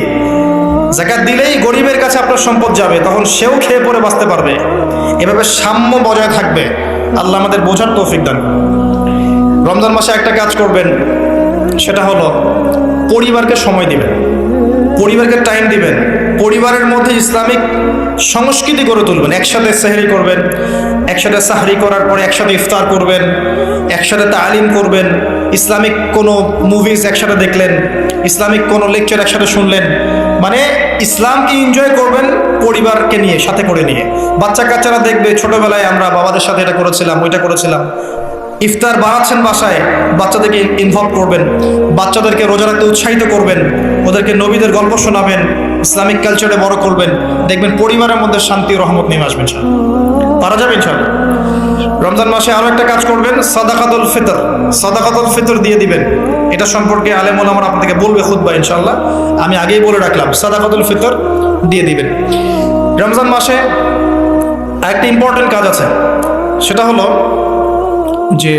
যাকাত দিলেই গরিবের কাছে আপনার সম্পদ যাবে, তখন সেও খেয়ে পরে বাঁচতে পারবে। এভাবে সাম্য বজায় থাকবে। আল্লাহ আমাদের বোঝার তৌফিক দান। রমজান মাসে একটা কাজ করবেন, সেটা হলো পরিবারকে সময় দিবেন, পরিবারকে টাইম দিবেন। পরিবারের মধ্যে ইসলামিক সংস্কৃতি গড়ে তুলবেন। একসাথে সেহরি করবেন, একসাথে সাহরি করার পরে একসাথে ইফতার করবেন, একসাথে তালিম করবেন। ইসলামিক কোনো মুভিজ একসাথে দেখলেন, ইসলামিক কোনো লেকচার একসাথে শুনলেন। মানে ইসলামকে এনজয় করবেন পরিবারকে নিয়ে, সাথে করে নিয়ে। বাচ্চা কাচ্চারা দেখবে ছোটবেলায় আমরা বাবাদের সাথে এটা করেছিলাম, ওইটা করেছিলাম। ইফতার বানাচ্ছেন বাসায়, বাচ্চাদেরকে ইনভলভ করবেন, বাচ্চাদেরকে রোজা রাখতে উৎসাহিত করবেন, ওদেরকে নবীদের গল্প শোনাবেন, ইসলামিক কালচারে বড় করবেন। দেখবেন পরিবারের মধ্যে শান্তি রহমত নেমে আসবেন। পারা যাবে ইনশাআল্লাহ। রমজান মাসে আরো একটা কাজ করবেন, সাদাকাতুল ফিতর দিয়ে দিবেন। এটা সম্পর্কে আলেম ওলামারা আপনাদেরকে বলবে খুতবা ইনশাআল্লাহ, আমি আগেই বলে রাখলাম, সাদাকাতুল ফিতর দিয়ে দিবেন। রমজান মাসে আরেকটা ইম্পর্টেন্ট কাজ আছে, সেটা হলো যে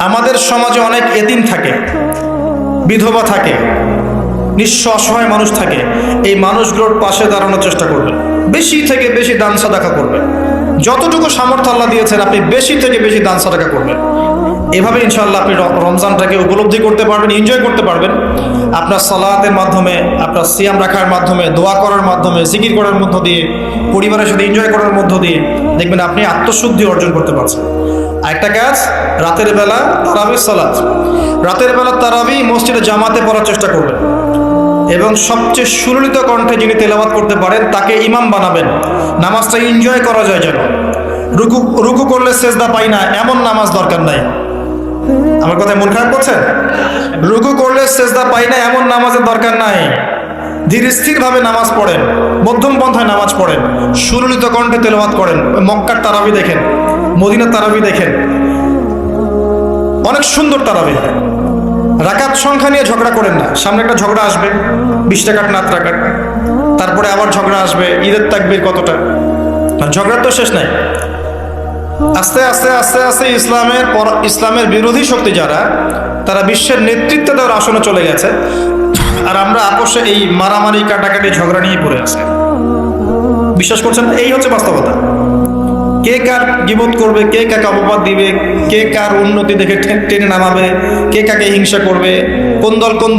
আমাদের সমাজে অনেক এতিম থাকে, বিধবা থাকে, নিঃস্ব অসহায় মানুষ থাকে। এই মানুষগুলোর পাশে দাঁড়ানোর চেষ্টা করবেন। বেশি থেকে বেশি দান সাদাকা করবেন। যতটুকু সামর্থ্য আল্লাহ দিয়েছেন, আপনি বেশি থেকে বেশি দান সাদাকা করবেন। এভাবে ইনশাআল্লাহ আপনি রমজানটাকে উপলব্ধি করতে পারবেন, এনজয় করতে পারবেন। আপনার সালাতের মাধ্যমে, আপনার সিয়াম রাখার মাধ্যমে, দোয়া করার মাধ্যমে, জিকির করার মধ্য দিয়ে, পরিবারের সাথে এনজয় করার মধ্য দিয়ে দেখবেন আপনি আত্মশুদ্ধি অর্জন করতে পারছেন। আরেকটা কাজ, রাতের বেলা তারাবি সালাত। রাতের বেলা তারাবি মসজিদে জামাতে পড়ার চেষ্টা করবেন, এবং সবচেয়ে সুললিত কণ্ঠে যিনি তেলাওয়াত করতে পারেন তাকে ইমাম বানাবেন। নামাজটা এনজয় করা যায় যেন। রুকু করলে সেজদা পাই না, এমন নামাজ দরকার নাই। আমার কথায় মন খারাপ করছেন? রুকু করলে সেজদা পাই না, এমন নামাজের দরকার নাই। ধীর স্থিরভাবে নামাজ পড়েন, মধ্যম পন্থায় নামাজ পড়েন, সুললিত কণ্ঠে তেলাওয়াত করেন। মক্কার তারাবি দেখেন, মদিনার তারাবি দেখেন, অনেক সুন্দর তারাবি হয়। রাকাত সংখ্যা নিয়ে ঝগড়া করেন না। সামনে একটা ঝগড়া আসবে, 20 রাকাত না 8 রাকাত, তারপরে আবার ঝগড়া আসবে ঈদের তাকবীর কতটা, ঝগড়ার তো শেষ নাই। আস্তে আস্তে আস্তে আস্তে ইসলামের বিরোধী শক্তি যারা, তারা বিশ্বের নেতৃত্ব দেওয়ার আসনে চলে গেছে, আর আমরা আপোষে এই মারামারি কাটাকাটি ঝগড়া নিয়ে পড়ে আছে। বিশ্বাস করছেন? এই হচ্ছে বাস্তবতা। কে কার গীবত করবে, কে কাকে অপবাদ দিবে, কে কার উন্নতি দেখে টেনে নামাবে, কে কাকে হিংসা করবে, কোন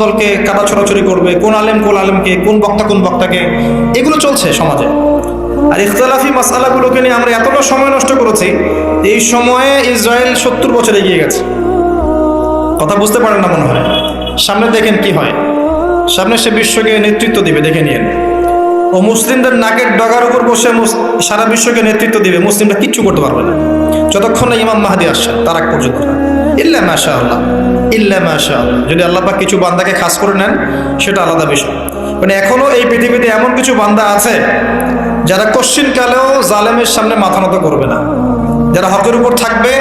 দলকে কাদা ছড়াছড়ি করবে, কোন আলেমকে, কোন বক্তাকে, এগুলো চলছে সমাজে। আর ইখতিলাফি মাসআলাগুলোকে নিয়ে আমরা এতটা সময় নষ্ট করেছি, এই সময়ে ইসরায়েল 70 বছর এগিয়ে গেছে। কথা বুঝতে পারেন না মনে হয়। সামনে দেখেন কি হয়, সামনে সে বিশ্বকে নেতৃত্ব দিবে, দেখে নিয়েন। ও মুসলিমদের নাকের ডগার উপর বসে সারা বিশ্বকে নেতৃত্ব দিবে, মুসলিমরা কিচ্ছু করতে পারবে না যতক্ষণ না ইমাম মাহদী আসছেন, তার আগ পর্যন্ত। ইল্লা মাশাআল্লাহ, ইল্লা মাশাআল্লাহ। যদি আল্লাহ পাক কিছু বান্দাকে খাস করে নেন, সেটা আলাদা বিষয়। মানে এখনো এই পৃথিবীতে এমন কিছু বান্দা আছে যারা কশ্চিনকালেও জালেমের সামনে মাথা নত করবে না, যারা হকের উপর থাকবে,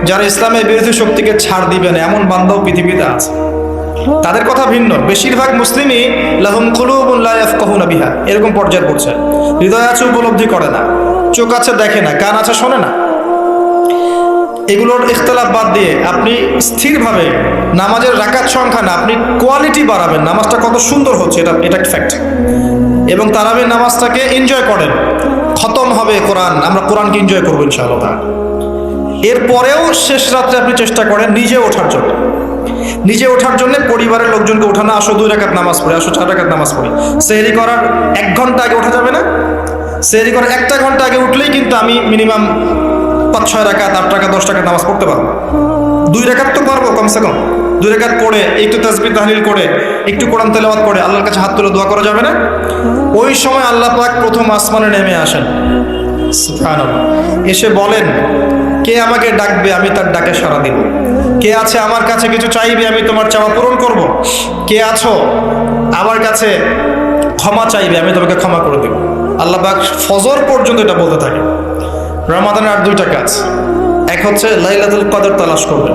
যারা ইসলামের বিরোধী শক্তিকে ছাড় দিবে না, এমন বান্দাও পৃথিবীতে আছে। তাদের কথা ভিন্ন। বেশিরভাগ মুসলিমই লাহুম কুলুবুন লা ইয়াফকাহুনা বিহা, এরকম পর্যায়ে পড়ছে। হৃদয় আছে, উপলব্ধি করে না, চোখ আছে দেখে না, কান আছে শোনে না। এগুলোর ইখতিলাফ বাদ দিয়ে আপনি স্থিরভাবে নামাজের রাকাত সংখ্যা না, আপনি কোয়ালিটি বাড়াবেন। নামাজটা কত সুন্দর হচ্ছে, এটা একটা ফ্যাক্ট। এবং তারাবির নামাজটাকে এনজয় করেন। খতম হবে কোরআন, আমরা কোরআনকে এনজয় করবো ইনশাআল্লাহ। এরপরেও শেষ রাত্রে আপনি চেষ্টা করেন নিজে ওঠার জন্য, পরিবারের লোকজনকে ওঠানো, আসো 2 রাকাত নামাজ পড়ে, আসো 4 রাকাত নামাজ পড়ি। সেহরি করার 1 ঘন্টা আগে ওঠা যাবে না? সেহরি করার 1 ঘন্টা আগে উঠলেই কিন্তু আমি মিনিমাম 5-6 রাকাত, 8 রাকাত, 10 রাকাত নামাজ পড়তে পারবো। 2 রাকাত তো পারবো কমসে কম। 2 রাকাত পড়ে একটু তাসবিহ তাহলিল করে, একটু কোরআন তেলাওয়াত করে আল্লাহর কাছে হাত তুলে দোয়া করা যাবে না? ওই সময় আল্লাহ পাক প্রথম আসমানে নেমে আসেন, সুবহানাল্লাহ। এসে বলেন, কে আমাকে ডাকবে, আমি তার ডাকে সাড়া দিব। কে আছে আমার কাছে কিছু চাইবে, আমি তোমার চাওয়া পূরণ করব। কে আছো আমার কাছে ক্ষমা চাইবে, আমি তোমাকে ক্ষমা করে দেব। আল্লাহ পাক ফজর পর্যন্ত এটা বলতে থাকে। রমাদানের আর 2টা কাজ। এক হচ্ছে লাইলাতুল কদর তালাশ করবেন।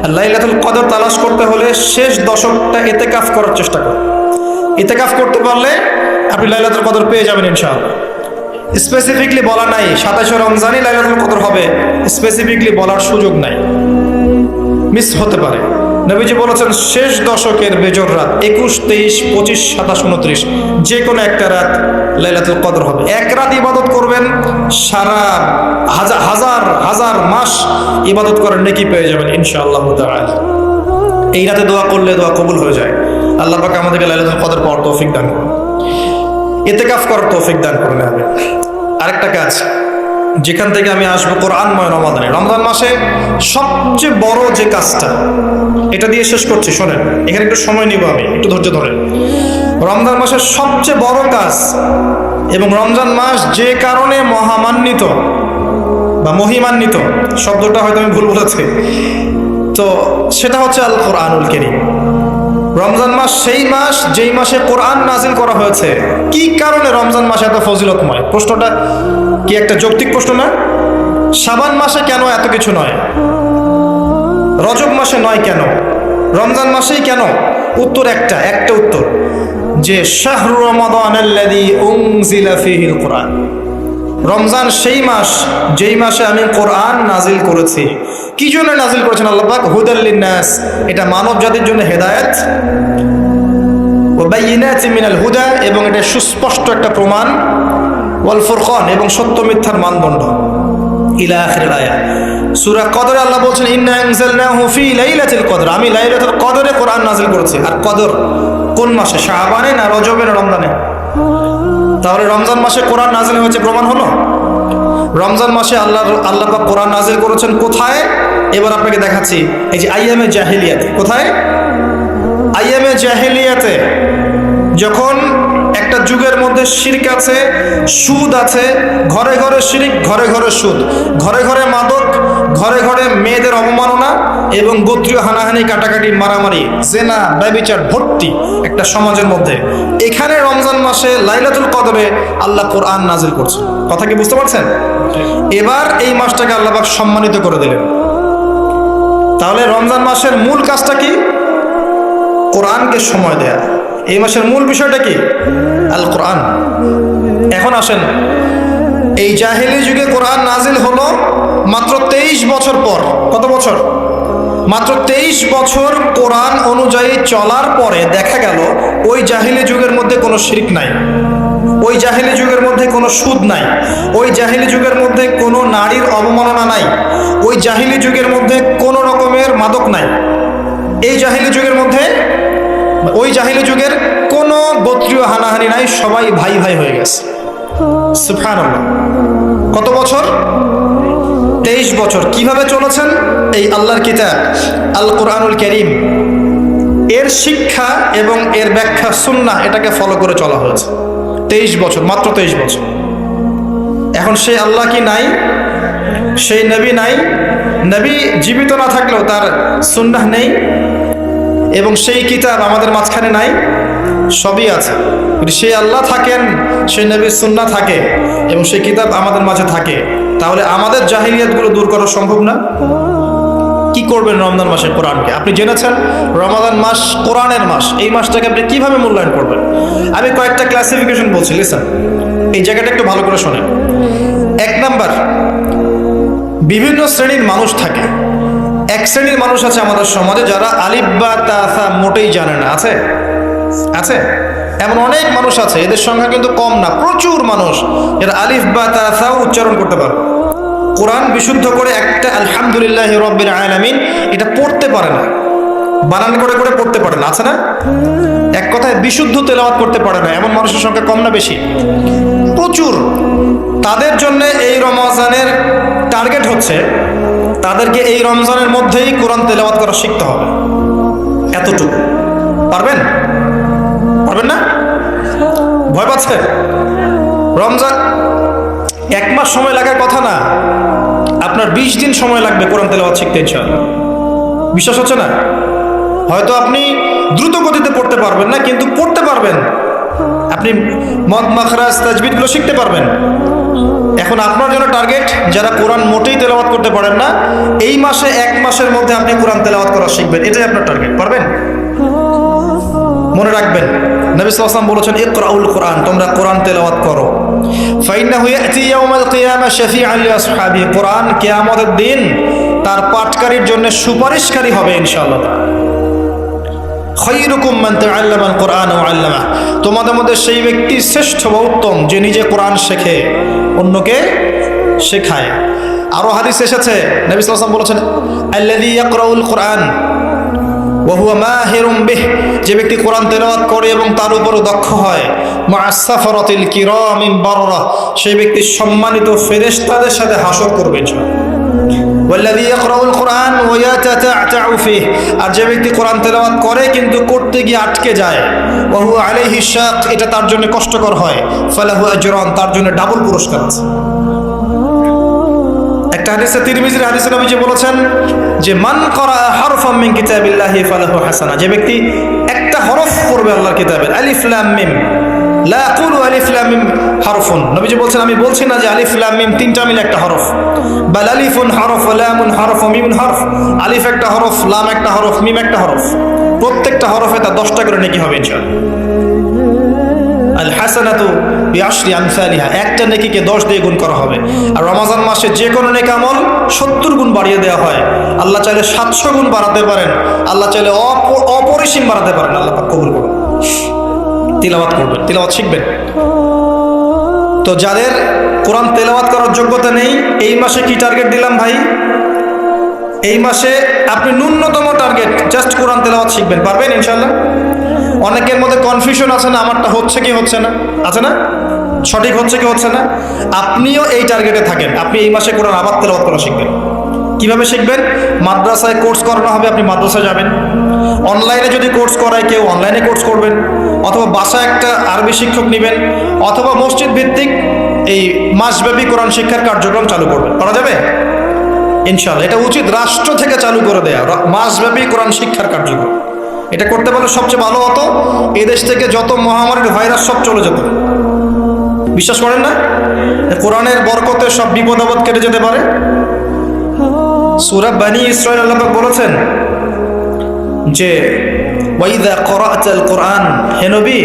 আর লাইলাতুল কদর তালাশ করতে হলে শেষ দশকটা ইতিকাফ করার চেষ্টা করুন। ইতিকাফ করতে পারলে আপনি লাইলাতুল কদর পেয়ে যাবেন ইনশাআল্লাহ। স্পেসিফিকলি বলা নাই 27 রমজানই লাইলাতুল কদর হবে, স্পেসিফিকলি বলার সুযোগ নাই, মিস হতে পারে। নবীজি বলেছেন শেষ দশকের বেজর রাত 21, 23, 25, 27, 29 যে কোনো একটা রাত লাইলাতুল কদর হবে। এক রাত ইবাদত করবেন, সারা হাজার মাস ইবাদত করার নেকি পেয়ে যাবেন ইনশাআল্লাহ তাআলা। এই রাতে দোয়া করলে দোয়া কবুল হয়ে যায়। আল্লাহ পাক আমাদেরকে লাইলাতুল কদর পাওয়ার তৌফিক দান করুন, ইতিকাফ করার তৌফিক দান করুন। আরেকটা কাজ যেখান থেকে আমি আসবো, কোরআনময় রমজান মাসে সবচেয়ে বড় যে কাজটা, এটা দিয়ে শেষ করছি, শোনেন। এখানে একটু সময় নিব, আমি একটু ধৈর্য ধরেন। রমজান মাসের সবচেয়ে বড় কাজ, এবং রমজান মাস যে কারণে মহামান্বিত বা মহিমান্বিত, শব্দটা হয়তো আমি ভুল বলেছি, তো সেটা হচ্ছে আল কোরআনুল কারীম। রমজান মাস সেই মাস যেই মাসে কোরআন নাজিল করা হয়েছে। কি কারণে রমজান মাসে এত ফজিলতময়? প্রশ্নটা কি একটা যৌক্তিক প্রশ্ন না? শাবান মাসে কেন এত কিছু নয়? রজব মাসে নয় কেন? রমজান মাসেই কেন? উত্তর একটা উত্তর, যে শাহরু রমাদানাল্লাযী উনজিলা ফীহিল কোরআন। রমজান সেই মাস যেই মাসে আমি কোরআন নাজিল করেছি। কি জন্য নাজিল করেছেন আল্লাহ পাক? হুদাল লিন্নাস, এটা মানব জাতির জন্য হেদায়েত, ওয়া বাইয়িনাতিন মিনাল হুদা, এবং এটা সুস্পষ্ট একটা প্রমাণ, ওয়াল ফুরকান, এবং সত্য মিথ্যার মানদণ্ড, ইলা আখিরিল আয়াত। সূরা কদরে আল্লাহ বলছেন ইন্না আনজালনাহু ফি লাইলাতিল কদর, আমি লাইলাতুল কদরে কোরআন নাজিল করেছি। আর কদর কোন মাসে? শাবানে না রজবে না রমজানে? তাহলে রমজান মাসে কোরআন নাজিল হয়েছে, প্রমাণ হলো। রমজান মাসে আল্লাহ পাক কোরআন নাজিল করেছেন কোথায়? এবার আপনাকে দেখাচ্ছি। এই যে আইয়ামে জাহিলিয়াতে। কোথায়? আইয়ামে জাহিলিয়াতে, যখন একটা যুগের মধ্যে মধ্যে শিরক আছে, সুদ আছে, ঘরে ঘরে শিরক, ঘরে ঘরে সুদ, ঘরে ঘরে মাদক, ঘরে ঘরে মেয়েদের অবমাননা এবং গোত্রীয় হানাহানি, কাটাকাটি, মারামারি, জেনা, ব্যভিচার ভর্তি একটা সমাজের মধ্যে। এখানে রমজান মাসে লাইলাতুল কদরে আল্লাহ কোরআন নাজিল করছে। কথা কি বুঝতে পারছেন? এবার এই মাসটাকে আল্লাহ পাক সম্মানিত করে দিলেন। তাহলে রমজান মাসের মূল কাজটা কি? কোরআনকে সময় দেয়া। এই মাসের মূল বিষয়টা কি? আল কোরআন। এখন আসেন, এই জাহেলি যুগে কোরআন নাজিল হলো মাত্র 23 বছর পর। কত বছর? মাত্র 23 বছর কোরআন অনুযায়ী চলার পরে দেখা গেল ওই জাহেলি যুগের মধ্যে কোনো শিরক নাই, ওই জাহেলি যুগের মধ্যে কোনো সুদ নাই, ওই জাহেলি যুগের মধ্যে কোনো নারীর অবমাননা নাই, ওই জাহেলি যুগের মধ্যে কোনো রকমের মাদক নাই, এই জাহেলি যুগের মধ্যে, ওই জাহেলি যুগের কোনো গোত্রীয় হানাহানি নাই, সবাই ভাই ভাই হয়ে গেছে। সুবহানাল্লাহ। কত বছর? 23 বছর। কিভাবে চলেছেন? এই আল্লাহর কিতাব আল কোরআনুল কারীম, এর শিক্ষা এবং এর ব্যাখ্যা সুন্নাহ, এটাকে ফলো করে চলা হয়েছে 23 বছর, মাত্র 23 বছর। এখন সেই আল্লাহ কি নাই? সেই নবী নাই? নবী জীবিত না থাকলেও তার সুন্নাহ নেই এবং সেই কিতাব আমাদের মাঝখানে নাই? সবই আছে। সেই আল্লাহ থাকেন, সেই নবীর সুন্নাহ থাকে এবং সেই কিতাব আমাদের মাঝে থাকে, তাহলে আমাদের জাহিলিয়াতগুলো দূর করা সম্ভব না? কি করবেন রমজান মাসে কোরআনকে? আপনি জেনেছেন রমাদান মাস কোরআনের মাস, এই মাসটাকে আপনি কিভাবে মূল্যায়ন করবেন? আমি কয়েকটা ক্লাসিফিকেশন বলছি, লিসেন, এই জায়গাটা একটু ভালো করে শোনেন। 1 নাম্বার, বিভিন্ন শ্রেণীর মানুষ থাকে। এক শ্রেণীর মানুষ আছে আমাদের সমাজে যারা আলিফ বা তা সা মোটেই জানে না। আছে? আছে? এমন অনেক মানুষ আছে, এদের সংখ্যা কিন্তু কম না, প্রচুর মানুষ এরা আলিফ বা তা সা উচ্চারণ করতে পারে, কোরআন বিশুদ্ধ করে একটা আলহামদুলিল্লাহি রাব্বিল আলামিন এটা পড়তে পারে না, বানান করে করে পড়তে পারে না। আছে না? এক কথায় বিশুদ্ধ তেলাওয়াত করতে পারে না, এমন মানুষের সংখ্যা কম না বেশি? প্রচুর। তাদের জন্য এই রমজানের টার্গেট হচ্ছে তাদেরকে এই রমজানের মধ্যেই কোরআন তেলাওয়াত করা শিখতে হবে। এতটুকু পারবেন? পারবেন না? ভয় পাচ্ছে? রমজান 1 মাস সময় লাগার কথা না, আপনার 20 দিন সময় লাগবে কোরআন তেলাওয়াত শিখতে ইনশাআল্লাহ। বিশ্বাস হচ্ছে না? হয়তো আপনি দ্রুত গতিতে পড়তে পারবেন না, কিন্তু পড়তে পারবেন। আপনি মদ মাখরাজ তাজবিদগুলো শিখতে পারবেন। এখন আপনার জন্য টার্গেট যারা কোরআন মোটেই তেলাওয়াত করতে পারেন না, এই মাসে 1 মাসের মধ্যে আপনি কোরআন তেলাওয়াত করা শিখবেন, এটাই আপনার টার্গেট। পারবেন? মনে রাখবেন, নবী সাল্লাল্লাহু আলাইহি ওয়াসাল্লাম বলেছেন ইকরাউল কোরআন, তোমরা কোরআন তেলাওয়াত করো। ফাইন্নাহু ইয়াতি ইয়াউমাল কিয়ামা শাফিআন লিআসহাবি, কোরআন কিয়ামতের দিন তার পাঠকারীর জন্য সুপারিশকারী হবে ইনশাআল্লাহ। খায়রুকুম মান তাআল্লামাল কোরআন ওয়া আল্লামা, তোমাদের মধ্যে সেই ব্যক্তি শ্রেষ্ঠ বা উত্তম যে নিজে কোরআন শেখে, অন্যকে শেখায়। আরো হাদিস এসেছে, নবী সাল্লাল্লাহু আলাইহি ওয়াসাল্লাম বলেছেন আল্লাযী ইয়াকরাউল কোরআন ওয়া হুয়া মাহিরুম বিহ, যে ব্যক্তি কোরআন তেলাওয়াত করে এবং তার উপরে দক্ষ হয়, মা'আস সাফারাতিল কিরামিল বাররা, সেই ব্যক্তি সম্মানিত ফেরেশতাদের সাথে হাসর করবে ইনশাআল্লাহ। ওয়াল্লাযী ইয়াকরাউল কোরআন ওয়া ইয়াতাতা'তাউ ফিহি, আর যে ব্যক্তি কোরআন তেলাওয়াত করে কিন্তু করতে গিয়ে আটকে যায়, ওয়া হুয়া আলাইহি শাক, এটা তার জন্য কষ্টকর হয়, ফালাহু আজরান, তার জন্য ডাবল পুরস্কার আছে। একটা হাদিসে, তিরমিজির হাদিসে নবীজি বলেছেন যে মান ক্বারা হারফাম মিন কিতাবিল্লাহি ফালাহু হাসানা, যে ব্যক্তি একটা হরফ পড়বে আল্লাহর কিতাবের, আলিফ লাম মিম, লা আকুলু আলিফ লাম মিম হারফুন, নবীজি বলছেন আমি বলছি না যে আলিফ লাম মিম তিনটা মিলে একটা হরফ, বাল আলিফুন হরফ ওয়া লামুন হরফ ওয়া মিমুন হরফ, আলিফ একটা হরফ, লাম একটা হরফ, মিম একটা হরফ, প্রত্যেকটা হরফে তার 10টা করে নেকি হবে ইনশাআল্লাহ। আল হাসানাতু বিআশরি আমসালিহা, একটা নেকিকে 10 দিয়ে গুণ করা হবে। আর রমজান মাসে যে কোনো নেক আমল 70 গুণ বাড়িয়ে দেওয়া হয়। আল্লাহ চাইলে 700 গুণ বাড়াতে পারেন, আল্লাহ চাইলে অপরিসীম বাড়াতে পারেন। আল্লাহ পাক কবুল করুন। তিলাওয়াত করবেন, তিলাওয়াত শিখবেন। তো যাদের কোরআন তেলাওয়াত করার যোগ্যতা নেই, এই মাসে কি টার্গেট দিলাম ভাই? এই মাসে আপনি ন্যূনতম টার্গেট জাস্ট কোরআন তেলাওয়াত শিখবেন, পারবেন ইনশাআল্লাহ? অনেকের মধ্যে কনফিউশন আছে না, আমারটা হচ্ছে কি হচ্ছে না, আছে না, সঠিক হচ্ছে কি হচ্ছে না। আপনিও এই টার্গেটে থাকেন, আপনি এই মাসে কোরআন আবার তেলাওয়াত করা শিখবেন। কিভাবে শিখবেন? মাদ্রাসায় কোর্স করানো হবে, আপনি মাদ্রাসায় যাবেন। অনলাইনে যদি কোর্স করায় কেউ, অনলাইনে কোর্স করবেন। অথবা বাসায় একটা আরবি শিক্ষক নেবেন, অথবা মসজিদ ভিত্তিক এই মাসব্যাপী কোরআন শিক্ষার কার্যক্রম চালু করবেন। করা যাবে ইনশাআল্লাহ। এটা উচিত রাষ্ট্র থেকে চালু করে দেয়া মাসব্যাপী কোরআন শিক্ষার কার্যক্রম। এটা করতে পারলে সবচেয়ে ভালো হতো। এই দেশ থেকে যত মহামারীর ভাইরাস সব চলে যেত। বিশ্বাস করেন না? কোরআনের বরকতে সব বিপদ আপদ কেটে যেতে পারে। সূরা বনী ইসরাঈল আল্লাহ পাক বলেছেন যে ওয়াইদা ক্বরা'তাল কুরআন, হে নবী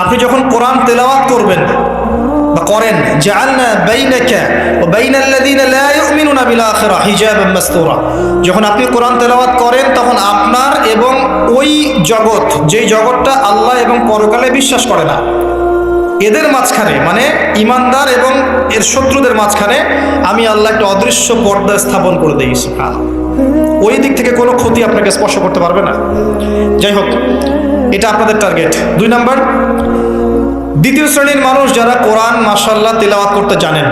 আপনি যখন কোরআন তেলাওয়াত করবেন বা করেন, জাআলনা বাইনাকা ওয়া বাইনাল্লাযীনা লা ইউমিনুনা বিল আখিরাহ হিজাবান মাসতুরা, যখন আপনি কোরআন তেলাওয়াত করেন তখন আপনার এবং ওই জগৎ, যেই জগৎটা আল্লাহ এবং পরকালে বিশ্বাস করে না, এদের মাঝখানে মানে ইমানদার এবং এর শত্রুদের মাঝখানে আমি আল্লাহ একটা অদৃশ্য পর্দা স্থাপন করে দিই। ওই দিক থেকে কোনো ক্ষতি আপনাকে স্পর্শ করতে পারবে না। যাই হোক, এটা আপনাদের টার্গেট। 2 নাম্বার, দ্বিতীয় শ্রেণীর মানুষ যারা কোরআন মাশাআল্লাহ তিলাওয়াত করতে জানেন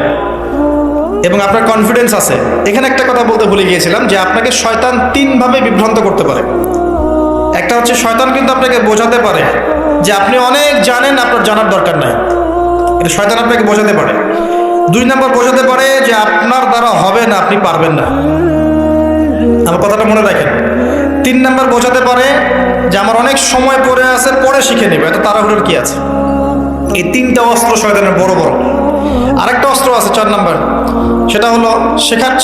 এবং আপনার কনফিডেন্স আছে। এখানে একটা কথা বলতে ভুলে গিয়েছিলাম যে আপনাকে শয়তান 3 ভাবে বিভ্রান্ত করতে পারে। একটা হচ্ছে শয়তান কিন্তু আপনাকে বোঝাতে পারে যে আপনি অনেক জানেন, আপনার জানার দরকার নাই। এটা শয়তান আপনাকে বোঝাতে পারে। 2 নাম্বার, বোঝাতে পারে যে আপনার দ্বারা হবে না, আপনি পারবেন না। আমার কথাটা মনে রাখেন। 3 নাম্বার, বোঝাতে পারে যে আমার অনেক সময় পড়ে আছে, পরে শিখে নেবে, এত তাড়াহুড়োর কি আছে। এই 3টা অস্ত্র শয়তানের বড় বড়। আরেকটা অস্ত্র আছে 4 নাম্বার, সেটা হলো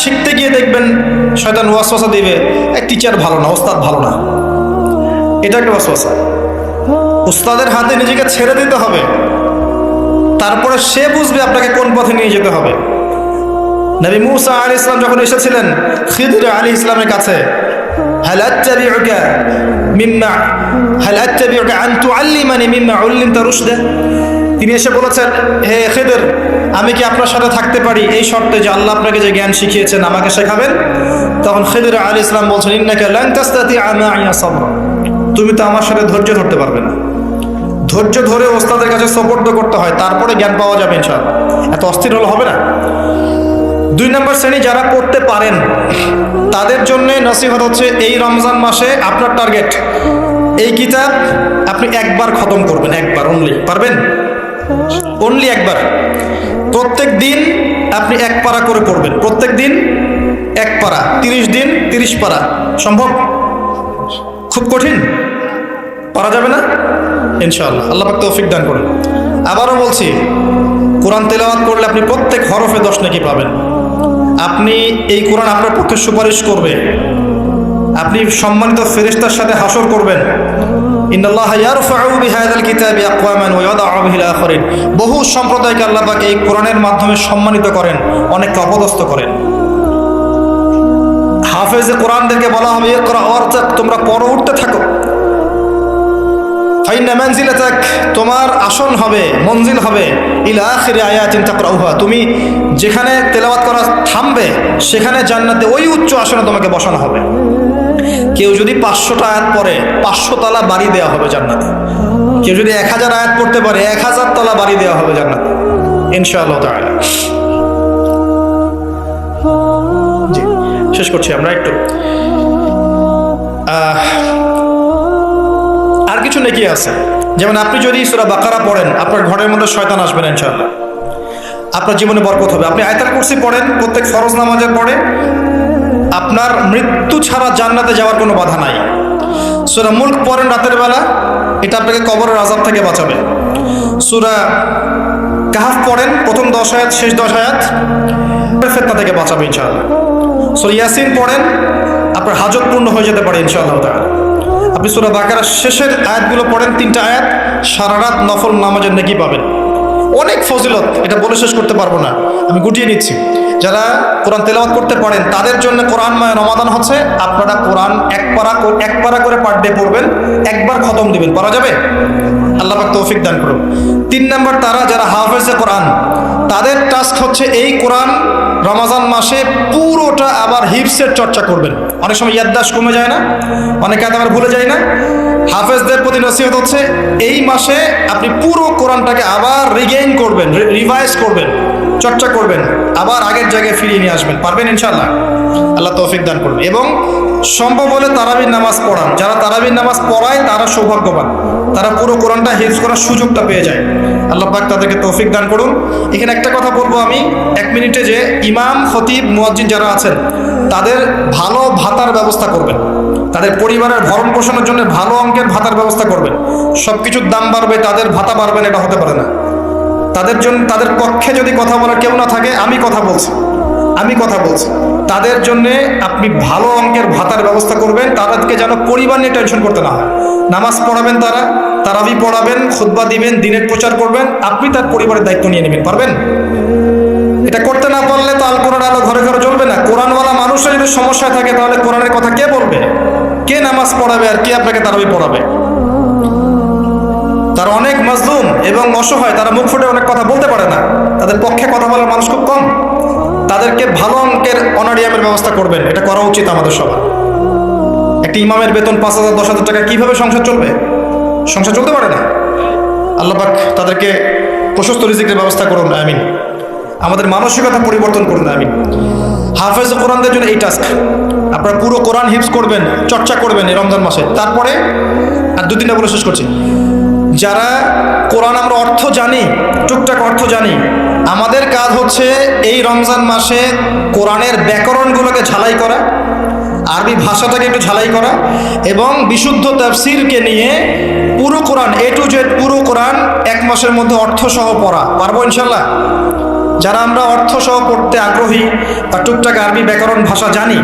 শিখতে গিয়ে দেখবেন শয়তান ওয়াসওয়াসা দিবে, এক টিচার ভালো না, ওস্তাদ ভালো না। এটা একটা ওয়াসওয়াসা। উস্তাদের হাতে নিজেকে ছেড়ে দিতে হবে, তারপরে সে বুঝবে আপনাকে কোন পথে নিয়ে যেতে হবে। নবী মূসা আলাইহিস সালাম যখন এসেছিলেন খিদর আলাইহিস সালামের কাছে, হাল আত্তাবিউকা আন তুআল্লিমানি মিম্মা উল্লিমতা রুশদা, তিনি এসে বলেছেন, হে খিদর আমি কি আপনার সাথে থাকতে পারি এই শর্তে যে আল্লাহ আপনাকে যে জ্ঞান শিখিয়েছেন আমাকে শেখাবেন? তখন খিদর আলাইহিস সালাম বলছেন, ইন্নাকা লান তাসতাতিআ মা'ইয়া সাবরা, তুমি তো আমার সাথে ধৈর্য ধরতে পারবে না। ধৈর্য ধরে ওস্তাদের কাছে সুপর্দ করতে হয়, তারপরে জ্ঞান পাওয়া যাবে ইনশাআল্লাহ। এত অস্থির হলে হবে না। 2 নম্বর শ্রেণী যারা করতে পারেন তাদের জন্য নসিহত হচ্ছে, এই রমজান মাসে আপনার টার্গেট এই কিতাব আপনি একবার খতম করবেন, একবার অনলি। পারবেন? অনলি একবার। প্রত্যেক দিন আপনি 1 পারা করে পড়বেন, প্রত্যেক দিন 1 পারা, 30 দিন 30 পারা। সম্ভব? খুব কঠিন? পারা যাবে না? ইনশাআল্লাহ আল্লাহ পাক তৌফিক দান করুন। আবারও বলছি, কোরআন তেলাওয়াত করলে আপনি প্রত্যেক হরফে 10 নেকি পাবেন। আপনি এই কোরআন আপনার পক্ষে সুপারিশ করবে, আপনি সম্মানিত ফেরেশতার সাথে হাসর করবেন। ইন্নাল্লাহা ইয়ারফাউ বিহাযাল কিতাবি আকওয়ামান ওয়া ইয়াদাউ বিহিল আখারিন, বহু সম্প্রদায়কে আল্লাহ পাক এই কোরআনের মাধ্যমে সম্মানিত করেন, অনেককে অপদস্থ করেন। হাফেজে কোরআনদেরকে বলা হবে, ইকরা ওয়ারতাক, তোমরা পড়ো, উঠতে থাকো। ফাইন্না মানজিলাতাক, তোমার আসন হবে, মঞ্জিল হবে, ইলা আখিরি আয়াতিন তাকরাউহা, তুমি যেখানে তেলাওয়াত করা থামবে সেখানে জান্নাতে ওই উচ্চ আসনে তোমাকে বসানো হবে। কেউ যদি 500টা আয়াত পড়ে 500 তলা বাড়ি দেওয়া হবে জান্নাতে। কেউ যদি 1000 আয়াত পড়তে পারে 1000 তলা বাড়ি দেওয়া হবে জান্নাতে ইনশাআল্লাহ তাআলা। জি, শেষ করছি আমরা একটু। আর কিছু নেকি আছে, যেমন আপনি যদি সূরা বাকারা পড়েন আপনার ঘরের মধ্যে শয়তান আসবে না ইনশাআল্লাহ, আপনার জীবনে বরকত হবে। আপনি আয়াতুল কুরসি পড়েন প্রত্যেক ফরজ নামাজের পরে, আপনার মৃত্যু ছাড়া জান্নাতে যাওয়ার কোনো বাধা নাই। সূরা মুলক পড়েন রাতের বেলা, এটা আপনাকে কবরের আযাব থেকে বাঁচাবে। সূরা কাহফ পড়েন প্রথম 10 আয়াত শেষ 10 আয়াত, ফিতনা থেকে বাঁচাবে ইনশাআল্লাহ। সূরা ইয়াসিন পড়েন, আপনার হাজত পূর্ণ হয়ে যেতে পারে ইনশাআল্লাহ তাআলা। আপনি সূরা বাকারার শেষের আয়াতগুলো পড়েন 3টা আয়াত, সারা রাত নফল নামাজের নেকি পাবেন। অনেক ফজিলত, এটা বলে শেষ করতে পারবো না, আমি গুটিয়ে নিচ্ছি। যারা কোরআন তেলাওয়াত করতে পারেন তাদের জন্য কোরআনময় রমাদান হচ্ছে, আপনারা কোরআন 1 পারা করে পার ডে পড়বেন, একবার খতম দিবেন। পারা যাবে? আল্লাহ পাক তৌফিক দান করুন। 3 নম্বর, তারা যারা হাফেজে কোরআন, তাদের টাস্ক হচ্ছে এই কোরআন রমজান মাসে পুরোটা আবার হিফসের চর্চা করবেন। অনেক সময় ইয়াদদাশ কমে যায় না, অনেকে আবার ভুলে যায় না। হাফেজদের প্রতি নসিহত হচ্ছে, এই মাসে আপনি পুরো কোরআনটাকে আবার রিগেইন করবেন, রিভাইজ করবেন, চর্চা করবেন, আবার আগের জায়গায় ফিরিয়ে নিয়ে আসবেন। পারবেন ইনশাআল্লাহ? আল্লাহ তৌফিক দান করুন। এবং সম্ভব হলে তারাবির নামাজ পড়ান। যারা তারাবির নামাজ পড়ায় তারা সৌভাগ্যবান। তারা পুরো কোরআনটা হিফজ করার সুযোগটা পেয়ে যায়। আল্লাহ পাক তাদেরকে তৌফিক দান করুন। এখানে একটা কথা বলবো আমি 1 মিনিটে, যে ইমাম, খতিব, মুয়াজ্জিন যারা আছেন তাদের ভালো ভাতার ব্যবস্থা করবেন, তাদের পরিবারের ভরণ পোষণের জন্য ভালো অঙ্কের ভাতার ব্যবস্থা করবেন। সব কিছুর দাম বাড়বে, তাদের ভাতা বাড়বে না, এটা হতে পারে না। তাদের জন্য, তাদের পক্ষে যদি কথা বলার কেউ না থাকে, আমি কথা বলছি, তাদের জন্য আপনি ভালো অঙ্কের ভাতার ব্যবস্থা করবেন। তাদেরকে যেন পরিবার নিয়ে টেনশন করতে না হয়। নামাজ পড়াবেন, তারাবি পড়াবেন, খুতবা দিবেন, দিনের প্রচার করবেন, আপনি তার পরিবারের দায়িত্ব নিয়ে নেবেন। পারবেন? এটা করতে না পারলে তো আল কোরআন আলো ঘরে ঘরে জ্বলবে না। কোরআনওয়ালা মানুষের যদি সমস্যায় থাকে, তাহলে কোরআনের কথা কে বলবে? কে নামাজ পড়াবে আর কে আপনাকে তারাবি পড়াবে? তারা অনেক মাজলুম এবং অসহায়, তারা মুখ ফুটে অনেক কথা বলতে পারে না, তাদের পক্ষে কথা বলার মানুষ খুব কম। তাদেরকে ভালো অঙ্কের অনারিয়ামের ব্যবস্থা করবেন, এটা করা উচিত আমাদের সবার। একটি ইমামের বেতন 5,000 10,000 টাকা, কিভাবে সংসার চলবে? সংসার চলতে পারে না। আল্লাহ পাক তাদেরকে প্রশস্ত রিজিকের ব্যবস্থা করুন, আমিন। আমাদের মানসিকতা পরিবর্তন করুন, আমিন। হাফেজ কোরআনদের জন্য এই টাস্ক, আপনারা পুরো কোরআন হিফজ করবেন, চর্চা করবেন এই রমজান মাসে। তারপরে আর 2-3টা বলে শেষ করছি। যারা কোরআন আমরা অর্থ জানি, টুকটাক অর্থ জানি, আমাদের কাজ হচ্ছে এই রমজান মাসে কোরআনের ব্যাকরণগুলোকে ঝালাই করা, আরবি ভাষাটাকে একটু ঝালাই করা, এবং বিশুদ্ধ তাফসীরকে নিয়ে পুরো কোরআন A to Z পুরো কোরআন 1 মাসের মধ্যে অর্থ সহ পড়া। পারবো ইনশাল্লাহ? যারা আমরা অর্থ সহ পড়তে আগ্রহী বা টুকটাক আরবি ব্যাকরণ ভাষা জানি,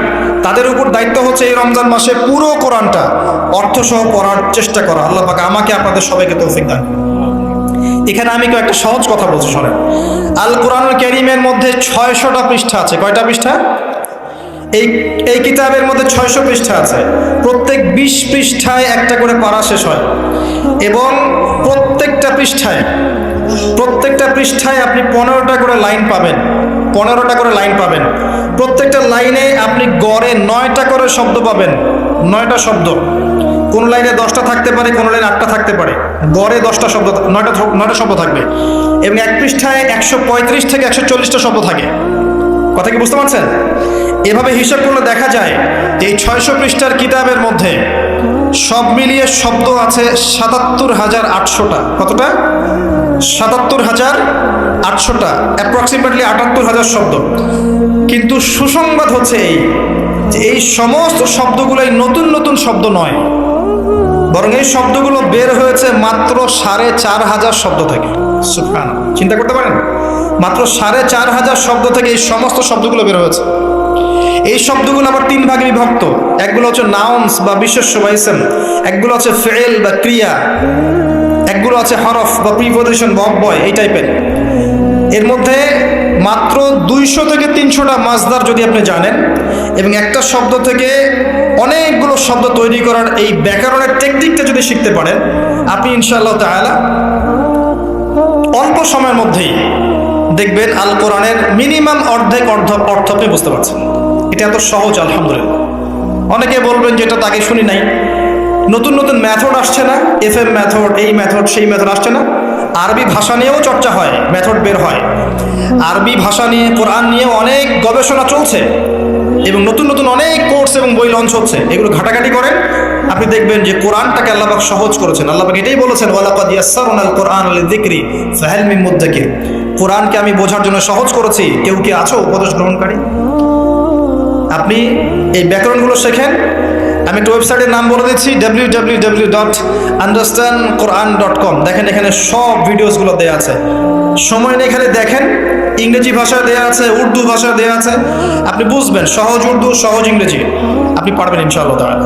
তাদের উপর দায়িত্ব হচ্ছে এই রমজান মাসে পুরো কোরআনটা অর্থ সহ পড়ার চেষ্টা করা। আল্লাহ পাক আমাকে আপনাদের সবাইকে তৌফিক দান। এখানে আমি একটা সহজ কথা বলছি, শোনেন। আল কোরআনুল কারীমের মধ্যে 600টা পৃষ্ঠা আছে। কয়টা পৃষ্ঠা? এই কিতাবের মধ্যে 600 পৃষ্ঠা আছে। প্রত্যেক 20 পৃষ্ঠায় একটা করে পারা শেষ হয়, এবং প্রত্যেকটা পৃষ্ঠায় আপনি 15টা করে লাইন পাবেন। 15টা করে লাইন পাবেন। প্রত্যেকটা লাইনে আপনি গড়ে 9টা করে শব্দ পাবেন। 9টা শব্দ। কোন লাইনে 10টা থাকতে পারে, কোন লাইনে 8টা থাকতে পারে। গড়ে 10টা শব্দ, 9টা শব্দ থাকবে। এবং এক পৃষ্ঠায় 135 থেকে 140টা শব্দ থাকে। কথা কি বুঝতে পারছেন? এভাবে হিসাব করলে দেখা যায় যে এই 600 পৃষ্ঠার কিতাবের মধ্যে সব মিলিয়ে শব্দ আছে 77,800টা। কতটা? 77,800টা, অ্যাপ্রক্সিমেটলি 78,000 শব্দ। কিন্তু সুসংবাদ হচ্ছে এই যে এই সমস্ত শব্দগুলোই নতুন নতুন শব্দ নয়, বরং এই শব্দগুলো বের হয়েছে মাত্র 4,500 শব্দ থেকে। সুবহানাল্লাহ, চিন্তা করতে পারেন? মাত্র 4,500 শব্দ থেকে এই সমস্ত শব্দগুলো বের হয়েছে। এই শব্দগুলো আবার 3 ভাগে বিভক্ত। একগুলো হচ্ছে নাউন্স বা বিশেষ্য বা ইসম, একগুলো হচ্ছে ফেল বা ক্রিয়া, একগুলো আছে হরফ বা প্রিপোজিশন বা অব্যয়, এই টাইপের। এর মধ্যে মাত্র 200 থেকে 300টা মাসদার যদি আপনি জানেন, এবং একটা শব্দ থেকে অনেকগুলো শব্দ তৈরি করার এই ব্যাকরণের টেকনিকটা যদি শিখতে পারেন, আপনি ইনশাআল্লাহ তাআলা অল্প সময়ের মধ্যেই দেখবেন আল কোরআনের মিনিমাম অর্ধেক অর্থ আপনি বুঝতে পারছেন। এটা এত সহজ, আলহামদুলিল্লাহ। অনেকে বলবেন যে এটা তো আগে শুনি নাই। নতুন নতুন মেথড আসছে না? FM মেথড, এই মেথড, সেই মেথড আসছে না? আরবি ভাষা নিয়েও চর্চা হয়, মেথড বের হয়। আরবি ভাষা নিয়ে, কোরআন নিয়ে অনেক গবেষণা চলছে, এবং নতুন নতুন অনেক কোর্স এবং বই লঞ্চ হচ্ছে। এগুলো ঘাটাঘাটি করেন, আপনি দেখবেন যে কোরআনটাকে আল্লাহ পাক সহজ করেছেন। আল্লাহ পাক এটাই বলেছেন, ওয়ালাকাদ ইয়াসসারনাল কোরআন লিযিকরি ফাহাল মিন মুদ্দাকির। কোরআনকে আমি বোঝার জন্য সহজ করেছি, কেউ কি আছো উপদেশ গ্রহণকারী? আপনি এই ব্যাকরণগুলো শেখেন। আমি একটা ওয়েবসাইটের নাম বলে দিচ্ছি, www.understandquran.com। দেখেন, এখানে সব ভিডিওসগুলো দেওয়া আছে। সময় নিয়ে এখানে দেখেন, ইংরেজি ভাষায় দেওয়া আছে, উর্দু ভাষায় দেওয়া আছে। আপনি বুঝবেন, সহজ উর্দু, সহজ ইংরেজি, আপনি পারবেন ইনশাআল্লাহ তাআলা।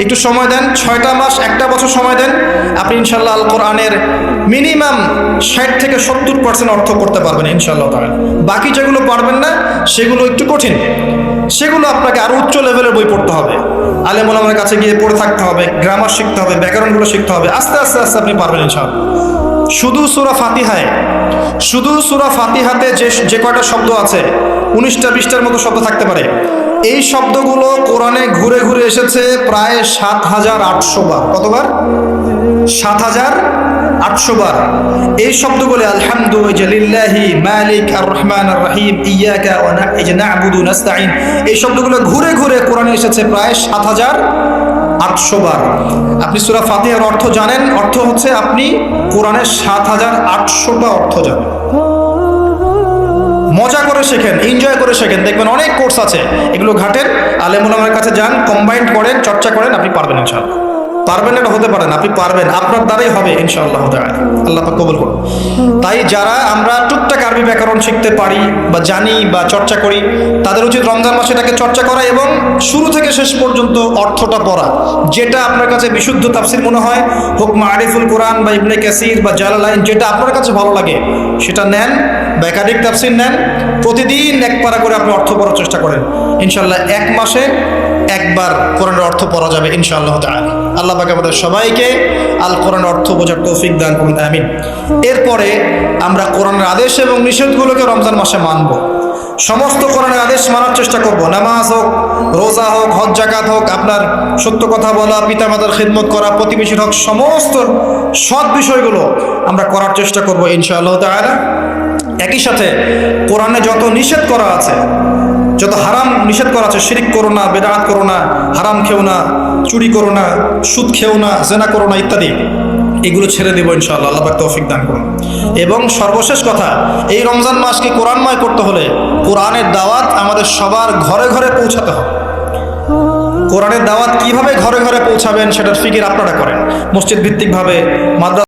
একটু সময় দেন, 6টা মাস, 1টা বছর সময় দেন, আপনি ইনশাআল্লাহ আল কোরআনের মিনিমাম 60 থেকে 70% অর্থ করতে পারবেন ইনশাআল্লাহ তাআলা। বাকি যেগুলো পারবেন না, সেগুলো একটু কঠিন, সেগুলো আপনাকে আরো উচ্চ লেভেলের বই পড়তে হবে, আলেম ওলামার কাছে গিয়ে পড়ে থাকতে হবে, গ্রামার শিখতে হবে, ব্যাকরণগুলো শিখতে হবে। আস্তে আস্তে আস্তে আপনি পারবেন ইনশাআল্লাহ। শুধু সূরা ফাতিহাতে যে কয়টা শব্দ আছে, 19টা 20টার মতো শব্দ থাকতে পারে। এই শব্দগুলো কোরআনে ঘুরে ঘুরে এসেছে প্রায় 7,800 বার। কতবার? 7,800 বার। এই শব্দগুলো আলহামদুলিল্লাহি মালিক আর রহমান আর রহিম ইয়াকা ওয়া না'বুদু নাস্তাইন, এই শব্দগুলো ঘুরে ঘুরে কোরআনে এসেছে প্রায় 7,800 বার। 7,800 বার। এই শব্দগুলো আলহামদুলিল্লাহি মালিক আর রহমান আর রহিম ইয়াকা ওয়া না'বুদু নাস্তাইন, এই শব্দগুলো ঘুরে ঘুরে কোরআনে এসেছে প্রায় 7,800 বার। এই শব্দগুলো ঘুরে ঘুরে কোরআনে এসেছে প্রায় 800 বার। আপনি সূরা ফাতিহার অর্থ জানেন? অর্থ হচ্ছে আপনি কোরআনের 7800টা অর্থ জানেন। মজা করে শেখেন, এনজয় করে শেখেন, দেখবেন অনেক কোর্স আছে, এগুলো ঘাটেন, আলেম ওলামার কাছে যান, কম্বাইন্ড করেন, চর্চা করেন, আপনি পারবেন ইনশাআল্লাহ। পারবেন এটা হতে পারেন, আপনি পারবেন, আপনার দ্বারাই হবে ইনশাআল্লাহ তাআলা। আল্লাহ পাক কবুল করুন। তাই যারা আমরা টুকটাক আরবি ব্যাকরণ শিখতে পারি বা জানি বা চর্চা করি, তাদের উচিত রমজান মাসে এটাকে চর্চা করা এবং শুরু থেকে শেষ পর্যন্ত অর্থটা পড়া। যেটা আপনার কাছে বিশুদ্ধ তাফসীর মনে হয়, হোক মারিফুল কোরআন বা ইবনে কাসির বা জালালাইন, যেটা আপনার কাছে ভালো লাগে সেটা নেন, বা একাধিক তাফসীর নেন, প্রতিদিন এক পারা করে আপনি অর্থ পড়ার চেষ্টা করেন। ইনশাআল্লাহ এক মাসে একবার কোরআনের অর্থ পড়া যাবে ইনশাআল্লাহ তাআলা। আল্লাহ পাক আমাদের সবাইকে আল কোরআনের অর্থ বোঝার তৌফিক দান করুন, আমিন। এরপরে আমরা কোরআনের আদেশ এবং নিষেধগুলোকে রমজান মাসে মানব। সমস্ত কোরআনের আদেশ মানার চেষ্টা করব। নামাজ হোক, রোজা হোক, হজ জাকাত হোক, আপনার সত্য কথা বলা, পিতামাতার খিদমত করা, প্রতিবেশীর হক, সমস্ত সৎ বিষয়গুলো আমরা করার চেষ্টা করব ইনশাআল্লাহ তাআলা। একই সাথে কোরআনে যত নিষেধ করা আছে, যত হারাম নিষেধ করা আছে, শিরিক করো না, বেদাত করো না, হারাম খেও না, চুরি করো না, সুদ খেও না, জেনা করো না ইত্যাদি, এগুলো ছেড়ে দেবো ইনশাআল্লাহ। আল্লাহ পাক তৌফিক দান করুন। এবং সর্বশেষ কথা, এই রমজান মাসকে কোরআনময় করতে হলে কোরআনের দাওয়াত আমাদের সবার ঘরে ঘরে পৌঁছাতে হবে। কোরআনের দাওয়াত কিভাবে ঘরে ঘরে পৌঁছাবেন সেটার ফিকির আপনারা করেন, মসজিদ ভিত্তিকভাবে, মাদ্রাসা